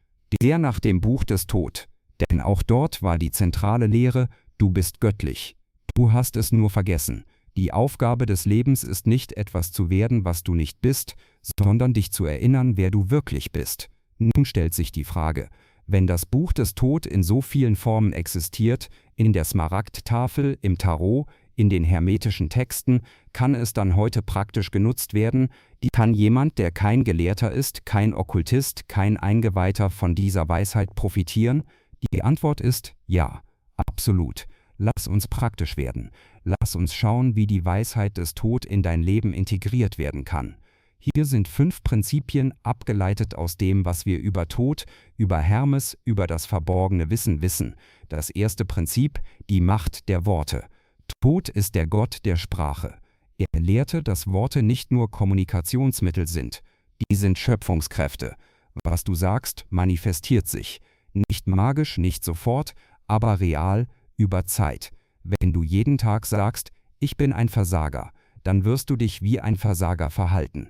S1: Der nach dem Buch des Tod. Denn auch dort war die zentrale Lehre, du bist göttlich. Du hast es nur vergessen. Die Aufgabe des Lebens ist nicht etwas zu werden, was du nicht bist, sondern dich zu erinnern, wer du wirklich bist. Nun stellt sich die Frage, Wenn das Buch des Tod in so vielen Formen existiert, in der Smaragdtafel, im Tarot, in den hermetischen Texten, kann es dann heute praktisch genutzt werden? Kann jemand, der kein Gelehrter ist, kein Okkultist, kein Eingeweihter von dieser Weisheit profitieren? Die Antwort ist ja, absolut. Lass uns praktisch werden. Lass uns schauen, wie die Weisheit des Tod in dein Leben integriert werden kann. Hier sind 5 Prinzipien, abgeleitet aus dem, was wir über Tod, über Hermes, über das verborgene Wissen wissen. Das erste Prinzip: die Macht der Worte. Tod ist der Gott der Sprache. Er lehrte, dass Worte nicht nur Kommunikationsmittel sind. Die sind Schöpfungskräfte. Was du sagst, manifestiert sich. Nicht magisch, nicht sofort, aber real, über Zeit. Wenn du jeden Tag sagst, ich bin ein Versager, dann wirst du dich wie ein Versager verhalten.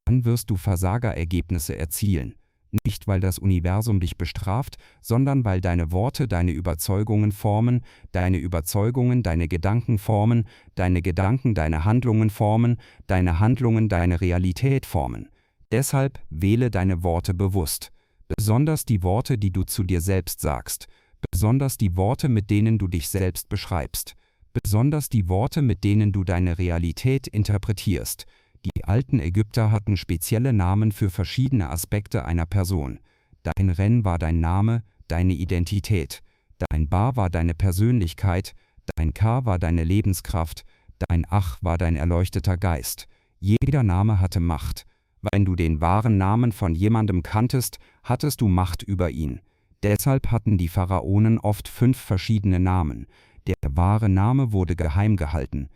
S1: Dann wirst du Versagerergebnisse erzielen. Nicht, weil das Universum dich bestraft, sondern weil deine Worte deine Überzeugungen formen, deine Überzeugungen deine Gedanken formen, deine Gedanken deine Handlungen formen, deine Handlungen deine Realität formen. Deshalb wähle deine Worte bewusst. Besonders die Worte, die du zu dir selbst sagst. Besonders die Worte, mit denen du dich selbst beschreibst. Besonders die Worte, mit denen du deine Realität interpretierst. Die alten Ägypter hatten spezielle Namen für verschiedene Aspekte einer Person. Dein Ren war dein Name, deine Identität. Dein Ba war deine Persönlichkeit, dein Ka war deine Lebenskraft, dein Ach war dein erleuchteter Geist. Jeder Name hatte Macht. Wenn du den wahren Namen von jemandem kanntest, hattest du Macht über ihn. Deshalb hatten die Pharaonen oft 5 verschiedene Namen. Der wahre Name wurde geheim gehalten.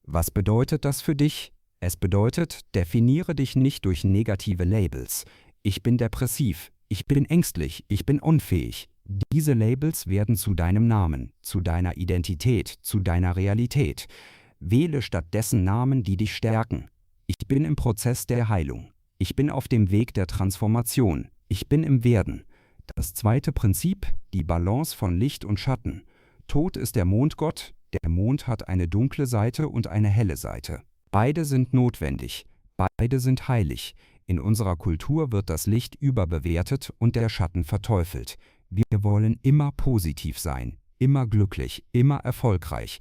S1: Was bedeutet das für dich? Es bedeutet, definiere dich nicht durch negative Labels. Ich bin depressiv, ich bin ängstlich, ich bin unfähig. Diese Labels werden zu deinem Namen, zu deiner Identität, zu deiner Realität. Wähle stattdessen Namen, die dich stärken. Ich bin im Prozess der Heilung. Ich bin auf dem Weg der Transformation. Ich bin im Werden. Das zweite Prinzip: die Balance von Licht und Schatten. Tod ist der Mondgott. Der Mond hat eine dunkle Seite und eine helle Seite. Beide sind notwendig, beide sind heilig. In unserer Kultur wird das Licht überbewertet und der Schatten verteufelt. Wir wollen immer positiv sein, immer glücklich, immer erfolgreich.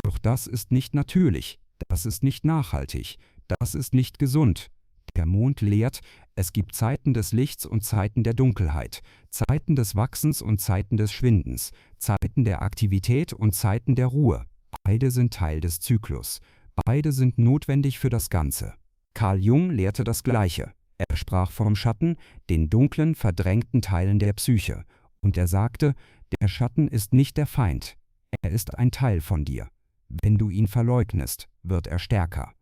S1: Doch das ist nicht natürlich, das ist nicht nachhaltig, das ist nicht gesund. Der Mond lehrt, es gibt Zeiten des Lichts und Zeiten der Dunkelheit, Zeiten des Wachsens und Zeiten des Schwindens, Zeiten der Aktivität und Zeiten der Ruhe. Beide sind Teil des Zyklus. Beide sind notwendig für das Ganze. Carl Jung lehrte das Gleiche. Er sprach vom Schatten, den dunklen, verdrängten Teilen der Psyche. Und er sagte, der Schatten ist nicht der Feind. Er ist ein Teil von dir. Wenn du ihn verleugnest, wird er stärker.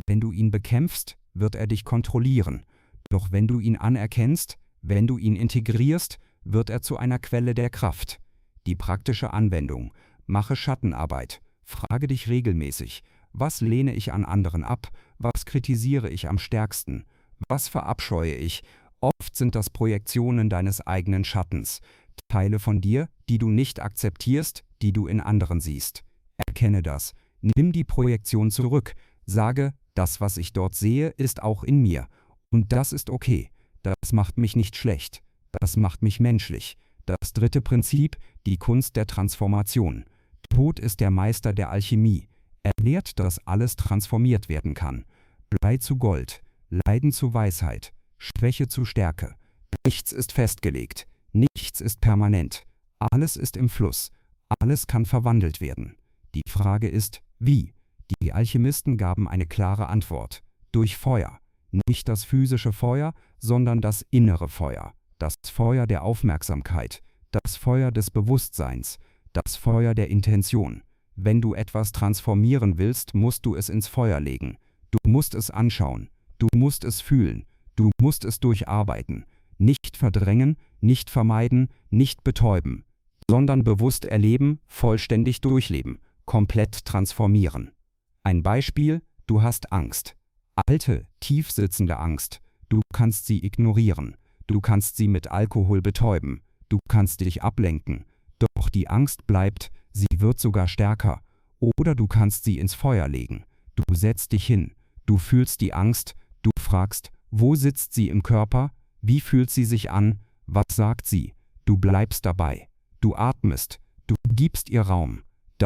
S1: Wenn du ihn bekämpfst, wird er dich kontrollieren. Doch wenn du ihn anerkennst, wenn du ihn integrierst, wird er zu einer Quelle der Kraft. Die praktische Anwendung: mache Schattenarbeit. Frage dich regelmäßig: Was lehne ich an anderen ab? Was kritisiere ich am stärksten? Was verabscheue ich? Oft sind das Projektionen deines eigenen Schattens. Teile von dir, die du nicht akzeptierst, die du in anderen siehst. Erkenne das. Nimm die Projektion zurück. Sage, das, was ich dort sehe, ist auch in mir. Und das ist okay. Das macht mich nicht schlecht. Das macht mich menschlich. Das dritte Prinzip: die Kunst der Transformation. Tod ist der Meister der Alchemie. Er lehrt, dass alles transformiert werden kann. Blei zu Gold, Leiden zu Weisheit, Schwäche zu Stärke. Nichts ist festgelegt, nichts ist permanent. Alles ist im Fluss, alles kann verwandelt werden. Die Frage ist, wie? Die Alchemisten gaben eine klare Antwort: durch Feuer. Nicht das physische Feuer, sondern das innere Feuer. Das Feuer der Aufmerksamkeit, das Feuer des Bewusstseins, das Feuer der Intention. Wenn du etwas transformieren willst, musst du es ins Feuer legen. Du musst es anschauen, du musst es fühlen, du musst es durcharbeiten. Nicht verdrängen, nicht vermeiden, nicht betäuben, sondern bewusst erleben, vollständig durchleben, komplett transformieren. Ein Beispiel: du hast Angst. Alte, tiefsitzende Angst. Du kannst sie ignorieren. Du kannst sie mit Alkohol betäuben. Du kannst dich ablenken. Doch die Angst bleibt, sie wird sogar stärker. Oder du kannst sie ins Feuer legen. Du setzt dich hin. Du fühlst die Angst. Du fragst, wo sitzt sie im Körper? Wie fühlt sie sich an? Was sagt sie? Du bleibst dabei. Du atmest. Du gibst ihr Raum.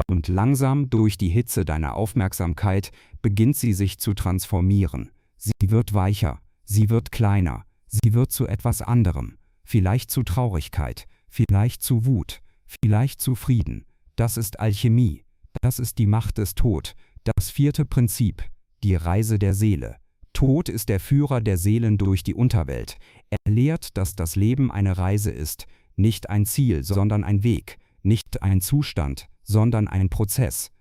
S1: Und langsam durch die Hitze deiner Aufmerksamkeit beginnt sie sich zu transformieren. Sie wird weicher. Sie wird kleiner. Sie wird zu etwas anderem. Vielleicht zu Traurigkeit. Vielleicht zu Wut. Vielleicht zu Frieden. Das ist Alchemie. Das ist die Macht des Tod. Das 4. Prinzip. Die Reise der Seele. Tod ist der Führer der Seelen durch die Unterwelt. Er lehrt, dass das Leben eine Reise ist. Nicht ein Ziel, sondern ein Weg. Nicht ein Zustand, sondern ein Prozess.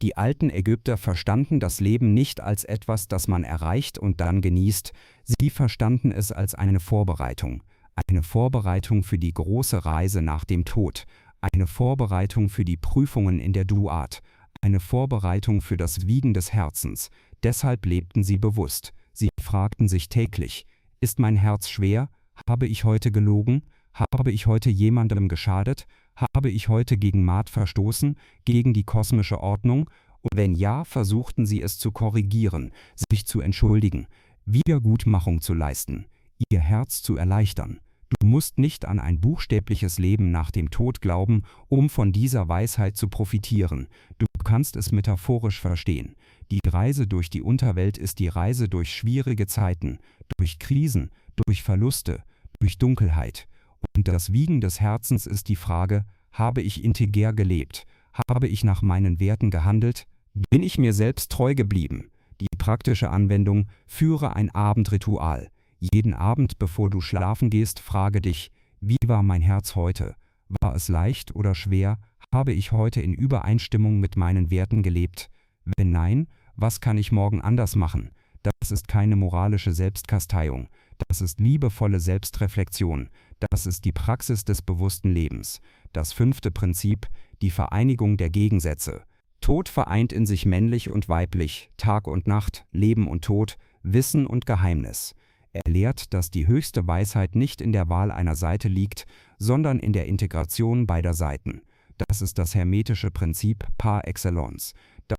S1: Die alten Ägypter verstanden das Leben nicht als etwas, das man erreicht und dann genießt. Sie verstanden es als eine Vorbereitung. Eine Vorbereitung für die große Reise nach dem Tod. Eine Vorbereitung für die Prüfungen in der Duat. Eine Vorbereitung für das Wiegen des Herzens. Deshalb lebten sie bewusst. Sie fragten sich täglich: Ist mein Herz schwer? Habe ich heute gelogen? Habe ich heute jemandem geschadet? Habe ich heute gegen Maat verstoßen, gegen die kosmische Ordnung? Und wenn ja, versuchten sie es zu korrigieren, sich zu entschuldigen, Wiedergutmachung zu leisten, ihr Herz zu erleichtern. Du musst nicht an ein buchstäbliches Leben nach dem Tod glauben, um von dieser Weisheit zu profitieren. Du kannst es metaphorisch verstehen. Die Reise durch die Unterwelt ist die Reise durch schwierige Zeiten, durch Krisen, durch Verluste, durch Dunkelheit. Und das Wiegen des Herzens ist die Frage: Habe ich integer gelebt? Habe ich nach meinen Werten gehandelt? Bin ich mir selbst treu geblieben? Die praktische Anwendung: Führe ein Abendritual. Jeden Abend, bevor du schlafen gehst, frage dich: Wie war mein Herz heute? War es leicht oder schwer? Habe ich heute in Übereinstimmung mit meinen Werten gelebt? Wenn nein, was kann ich morgen anders machen? Das ist keine moralische Selbstkasteiung. Das ist liebevolle Selbstreflexion. Das ist die Praxis des bewussten Lebens. Das 5. Prinzip: die Vereinigung der Gegensätze. Tod vereint in sich männlich und weiblich, Tag und Nacht, Leben und Tod, Wissen und Geheimnis. Er lehrt, dass die höchste Weisheit nicht in der Wahl einer Seite liegt, sondern in der Integration beider Seiten. Das ist das hermetische Prinzip par excellence.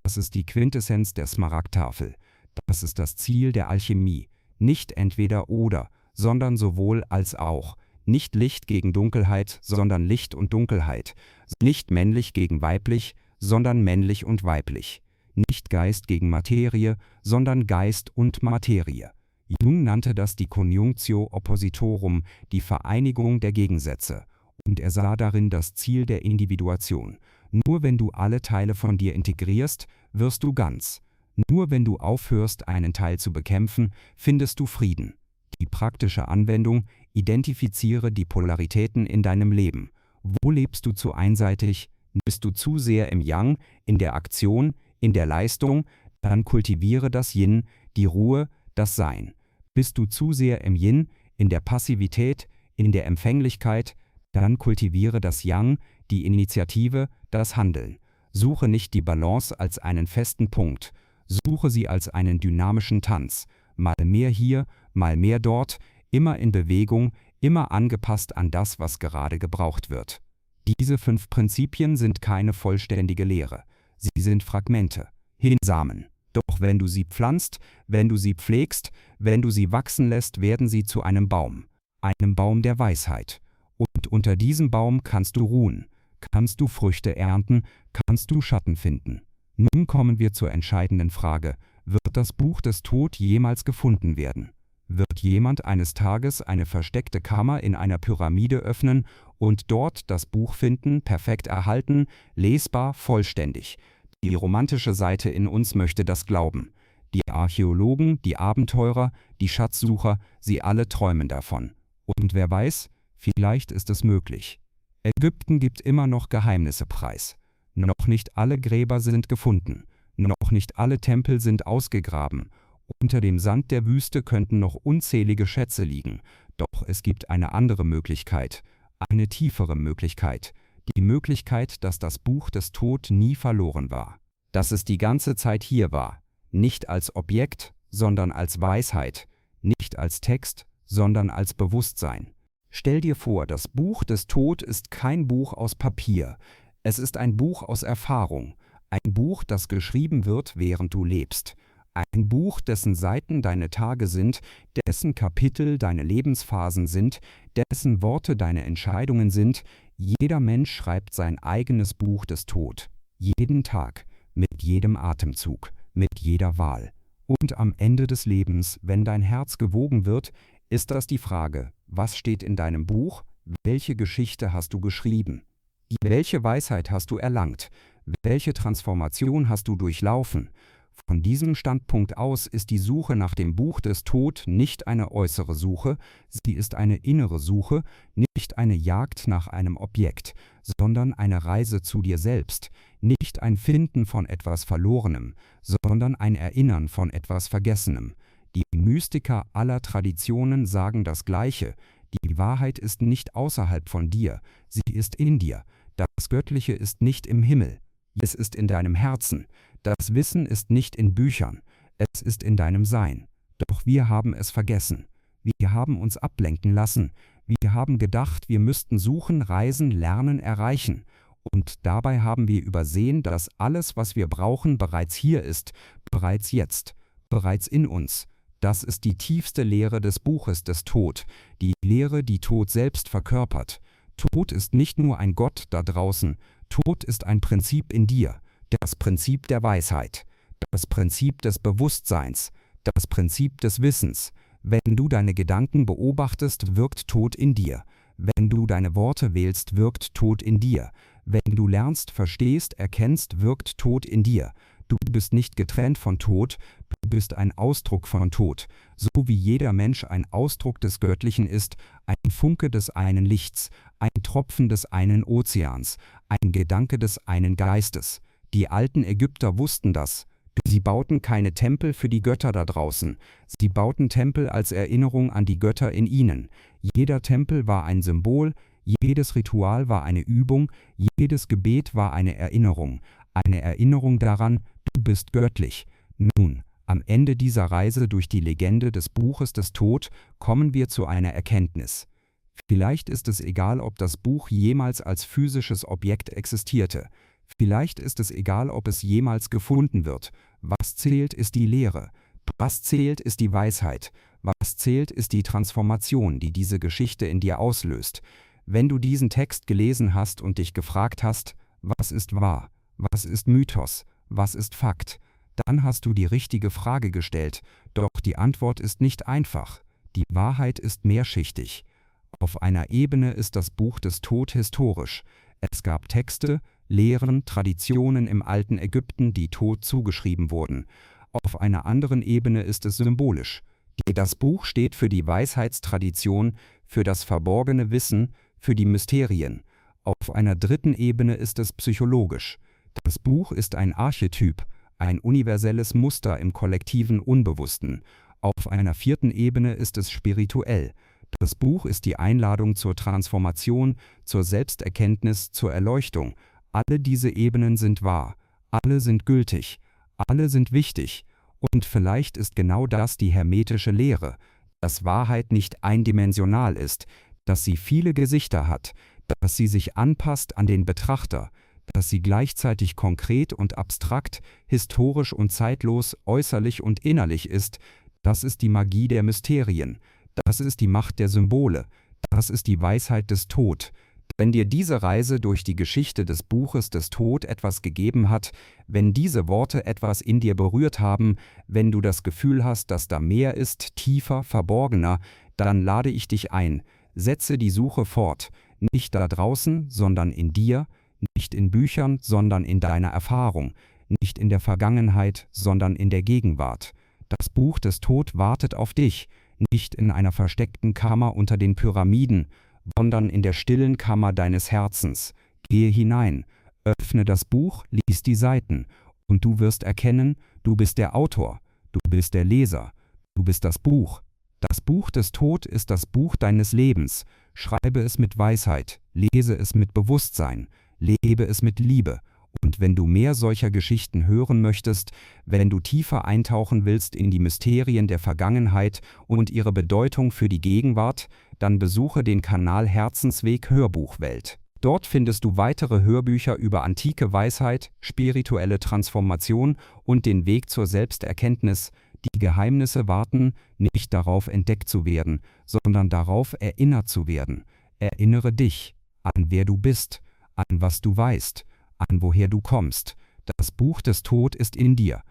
S1: Das ist die Quintessenz der Smaragdtafel. Das ist das Ziel der Alchemie. Nicht entweder oder, sondern sowohl als auch. Nicht Licht gegen Dunkelheit, sondern Licht und Dunkelheit. Nicht männlich gegen weiblich, sondern männlich und weiblich. Nicht Geist gegen Materie, sondern Geist und Materie. Jung nannte das die Conjunctio Oppositorum, die Vereinigung der Gegensätze. Und er sah darin das Ziel der Individuation. Nur wenn du alle Teile von dir integrierst, wirst du ganz. Nur wenn du aufhörst, einen Teil zu bekämpfen, findest du Frieden. Die praktische Anwendung: Identifiziere die Polaritäten in deinem Leben. Wo lebst du zu einseitig? Bist du zu sehr im Yang, in der Aktion, in der Leistung? Dann kultiviere das Yin, die Ruhe, das Sein. Bist du zu sehr im Yin, in der Passivität, in der Empfänglichkeit? Dann kultiviere das Yang, die Initiative, das Handeln. Suche nicht die Balance als einen festen Punkt. Suche sie als einen dynamischen Tanz. Mal mehr hier, mal mehr dort, immer in Bewegung, immer angepasst an das, was gerade gebraucht wird. Diese 5 Prinzipien sind keine vollständige Lehre. Sie sind Fragmente, Samen. Doch wenn du sie pflanzt, wenn du sie pflegst, wenn du sie wachsen lässt, werden sie zu einem Baum der Weisheit. Und unter diesem Baum kannst du ruhen, kannst du Früchte ernten, kannst du Schatten finden. Nun kommen wir zur entscheidenden Frage: Wird das Buch des Tod jemals gefunden werden? Wird jemand eines Tages eine versteckte Kammer in einer Pyramide öffnen und dort das Buch finden, perfekt erhalten, lesbar, vollständig? Die romantische Seite in uns möchte das glauben. Die Archäologen, die Abenteurer, die Schatzsucher, sie alle träumen davon. Und wer weiß, vielleicht ist es möglich. Ägypten gibt immer noch Geheimnisse preis. Noch nicht alle Gräber sind gefunden. Noch nicht alle Tempel sind ausgegraben. Unter dem Sand der Wüste könnten noch unzählige Schätze liegen. Doch es gibt eine andere Möglichkeit, eine tiefere Möglichkeit. Die Möglichkeit, dass das Buch des Tod nie verloren war. Dass es die ganze Zeit hier war. Nicht als Objekt, sondern als Weisheit. Nicht als Text, sondern als Bewusstsein. Stell dir vor, das Buch des Tod ist kein Buch aus Papier. Es ist ein Buch aus Erfahrung. Ein Buch, das geschrieben wird, während du lebst. Ein Buch, dessen Seiten deine Tage sind, dessen Kapitel deine Lebensphasen sind, dessen Worte deine Entscheidungen sind. Jeder Mensch schreibt sein eigenes Buch des Tod. Jeden Tag, mit jedem Atemzug, mit jeder Wahl. Und am Ende des Lebens, wenn dein Herz gewogen wird, ist das die Frage: Was steht in deinem Buch? Welche Geschichte hast du geschrieben? Welche Weisheit hast du erlangt? Welche Transformation hast du durchlaufen? Von diesem Standpunkt aus ist die Suche nach dem Buch des Tod nicht eine äußere Suche, sie ist eine innere Suche, nicht eine Jagd nach einem Objekt, sondern eine Reise zu dir selbst, nicht ein Finden von etwas Verlorenem, sondern ein Erinnern von etwas Vergessenem. Die Mystiker aller Traditionen sagen das Gleiche: Die Wahrheit ist nicht außerhalb von dir, sie ist in dir. Das Göttliche ist nicht im Himmel, es ist in deinem Herzen. Das Wissen ist nicht in Büchern, es ist in deinem Sein. Doch wir haben es vergessen. Wir haben uns ablenken lassen. Wir haben gedacht, wir müssten suchen, reisen, lernen, erreichen. Und dabei haben wir übersehen, dass alles, was wir brauchen, bereits hier ist, bereits jetzt, bereits in uns. Das ist die tiefste Lehre des Buches des Tod, die Lehre, die Tod selbst verkörpert. Tod ist nicht nur ein Gott da draußen, Tod ist ein Prinzip in dir. Das Prinzip der Weisheit, das Prinzip des Bewusstseins, das Prinzip des Wissens. Wenn du deine Gedanken beobachtest, wirkt Tod in dir. Wenn du deine Worte wählst, wirkt Tod in dir. Wenn du lernst, verstehst, erkennst, wirkt Tod in dir. Du bist nicht getrennt von Tod, du bist ein Ausdruck von Tod. So wie jeder Mensch ein Ausdruck des Göttlichen ist, ein Funke des einen Lichts, ein Tropfen des einen Ozeans, ein Gedanke des einen Geistes. Die alten Ägypter wussten das. Sie bauten keine Tempel für die Götter da draußen. Sie bauten Tempel als Erinnerung an die Götter in ihnen. Jeder Tempel war ein Symbol, jedes Ritual war eine Übung, jedes Gebet war eine Erinnerung daran, du bist göttlich. Nun, am Ende dieser Reise durch die Legende des Buches des Tod kommen wir zu einer Erkenntnis. Vielleicht ist es egal, ob das Buch jemals als physisches Objekt existierte. Vielleicht ist es egal, ob es jemals gefunden wird. Was zählt, ist die Lehre. Was zählt, ist die Weisheit. Was zählt, ist die Transformation, die diese Geschichte in dir auslöst. Wenn du diesen Text gelesen hast und dich gefragt hast, was ist wahr, was ist Mythos, was ist Fakt, dann hast du die richtige Frage gestellt, doch die Antwort ist nicht einfach. Die Wahrheit ist mehrschichtig. Auf einer Ebene ist das Buch des Tod historisch. Es gab Texte, Lehren, Traditionen im alten Ägypten, die Tod zugeschrieben wurden. Auf einer anderen Ebene ist es symbolisch. Das Buch steht für die Weisheitstradition, für das verborgene Wissen, für die Mysterien. Auf einer dritten Ebene ist es psychologisch. Das Buch ist ein Archetyp, ein universelles Muster im kollektiven Unbewussten. Auf einer vierten Ebene ist es spirituell. Das Buch ist die Einladung zur Transformation, zur Selbsterkenntnis, zur Erleuchtung. Alle diese Ebenen sind wahr, alle sind gültig, alle sind wichtig. Und vielleicht ist genau das die hermetische Lehre, dass Wahrheit nicht eindimensional ist, dass sie viele Gesichter hat, dass sie sich anpasst an den Betrachter, dass sie gleichzeitig konkret und abstrakt, historisch und zeitlos, äußerlich und innerlich ist. Das ist die Magie der Mysterien, das ist die Macht der Symbole, das ist die Weisheit des Tod. Wenn dir diese Reise durch die Geschichte des Buches des Tod etwas gegeben hat, wenn diese Worte etwas in dir berührt haben, wenn du das Gefühl hast, dass da mehr ist, tiefer, verborgener, dann lade ich dich ein, setze die Suche fort, nicht da draußen, sondern in dir, nicht in Büchern, sondern in deiner Erfahrung, nicht in der Vergangenheit, sondern in der Gegenwart. Das Buch des Tod wartet auf dich, nicht in einer versteckten Kammer unter den Pyramiden, sondern in der stillen Kammer deines Herzens. Gehe hinein, öffne das Buch, lies die Seiten, und du wirst erkennen, du bist der Autor, du bist der Leser, du bist das Buch. Das Buch des Tod ist das Buch deines Lebens. Schreibe es mit Weisheit, lese es mit Bewusstsein, lebe es mit Liebe. Und wenn du mehr solcher Geschichten hören möchtest, wenn du tiefer eintauchen willst in die Mysterien der Vergangenheit und ihre Bedeutung für die Gegenwart, dann besuche den Kanal Herzensweg Hörbuchwelt. Dort findest du weitere Hörbücher über antike Weisheit, spirituelle Transformation und den Weg zur Selbsterkenntnis. Die Geheimnisse warten nicht darauf, entdeckt zu werden, sondern darauf, erinnert zu werden. Erinnere dich an wer du bist, an was du weißt, an woher du kommst. Das Buch des Tod ist in dir.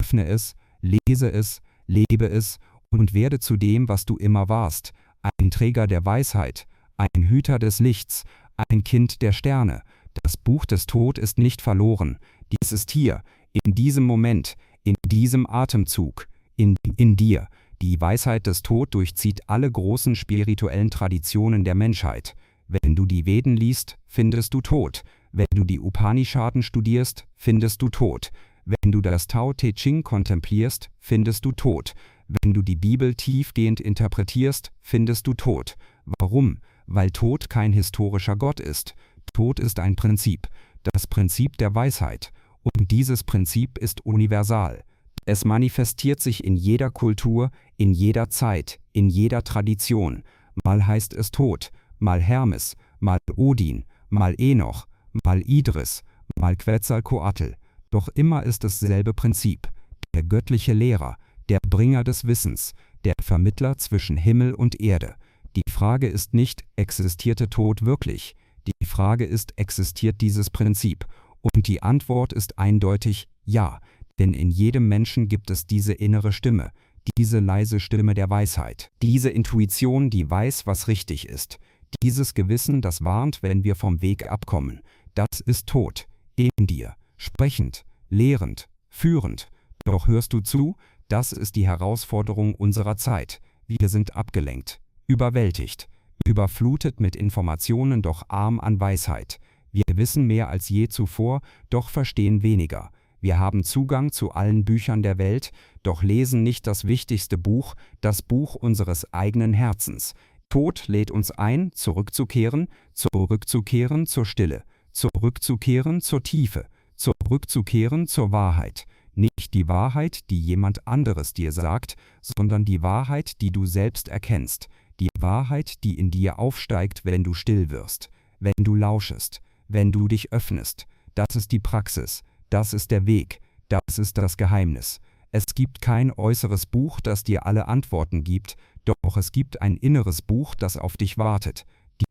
S1: Öffne es, lese es, lebe es und werde zu dem, was du immer warst. Ein Träger der Weisheit, ein Hüter des Lichts, ein Kind der Sterne. Das Buch des Tod ist nicht verloren. Dies ist hier, in diesem Moment, in diesem Atemzug, in dir. Die Weisheit des Tod durchzieht alle großen spirituellen Traditionen der Menschheit. Wenn du die Veden liest, findest du Tod. Wenn du die Upanishaden studierst, findest du Tod. Wenn du das Tao Te Ching kontemplierst, findest du Tod. Wenn du die Bibel tiefgehend interpretierst, findest du Tod. Warum? Weil Tod kein historischer Gott ist. Tod ist ein Prinzip, das Prinzip der Weisheit. Und dieses Prinzip ist universal. Es manifestiert sich in jeder Kultur, in jeder Zeit, in jeder Tradition. Mal heißt es Tod, mal Hermes, mal Odin, mal Enoch, mal Idris, mal Quetzalcoatl. Doch immer ist es dasselbe Prinzip. Der göttliche Lehrer, der Bringer des Wissens, der Vermittler zwischen Himmel und Erde. Die Frage ist nicht, existierte Tod wirklich? Die Frage ist, existiert dieses Prinzip? Und die Antwort ist eindeutig ja, denn in jedem Menschen gibt es diese innere Stimme, diese leise Stimme der Weisheit, diese Intuition, die weiß, was richtig ist, dieses Gewissen, das warnt, wenn wir vom Weg abkommen. Das ist Tod, in dir, sprechend, lehrend, führend. Doch hörst du zu? Das ist die Herausforderung unserer Zeit. Wir sind abgelenkt, überwältigt, überflutet mit Informationen, doch arm an Weisheit. Wir wissen mehr als je zuvor, doch verstehen weniger. Wir haben Zugang zu allen Büchern der Welt, doch lesen nicht das wichtigste Buch, das Buch unseres eigenen Herzens. Tod lädt uns ein, zurückzukehren zur Stille, zurückzukehren zur Tiefe, zurückzukehren zur Wahrheit. Nicht die Wahrheit, die jemand anderes dir sagt, sondern die Wahrheit, die du selbst erkennst. Die Wahrheit, die in dir aufsteigt, wenn du still wirst, wenn du lauschest, wenn du dich öffnest. Das ist die Praxis, das ist der Weg, das ist das Geheimnis. Es gibt kein äußeres Buch, das dir alle Antworten gibt, doch es gibt ein inneres Buch, das auf dich wartet.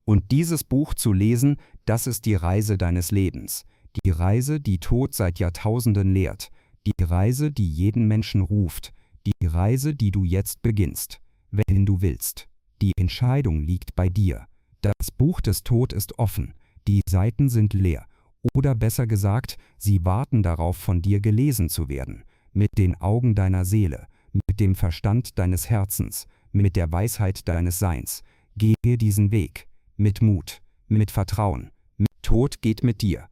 S1: Und dieses Buch zu lesen, das ist die Reise deines Lebens. Die Reise, die Tod seit Jahrtausenden lehrt. Die Reise, die jeden Menschen ruft. Die Reise, die du jetzt beginnst, wenn du willst. Die Entscheidung liegt bei dir. Das Buch des Tod ist offen. Die Seiten sind leer. Oder besser gesagt, sie warten darauf, von dir gelesen zu werden. Mit den Augen deiner Seele, mit dem Verstand deines Herzens, mit der Weisheit deines Seins. Gehe diesen Weg. Mit Mut, mit Vertrauen. Tod geht mit dir.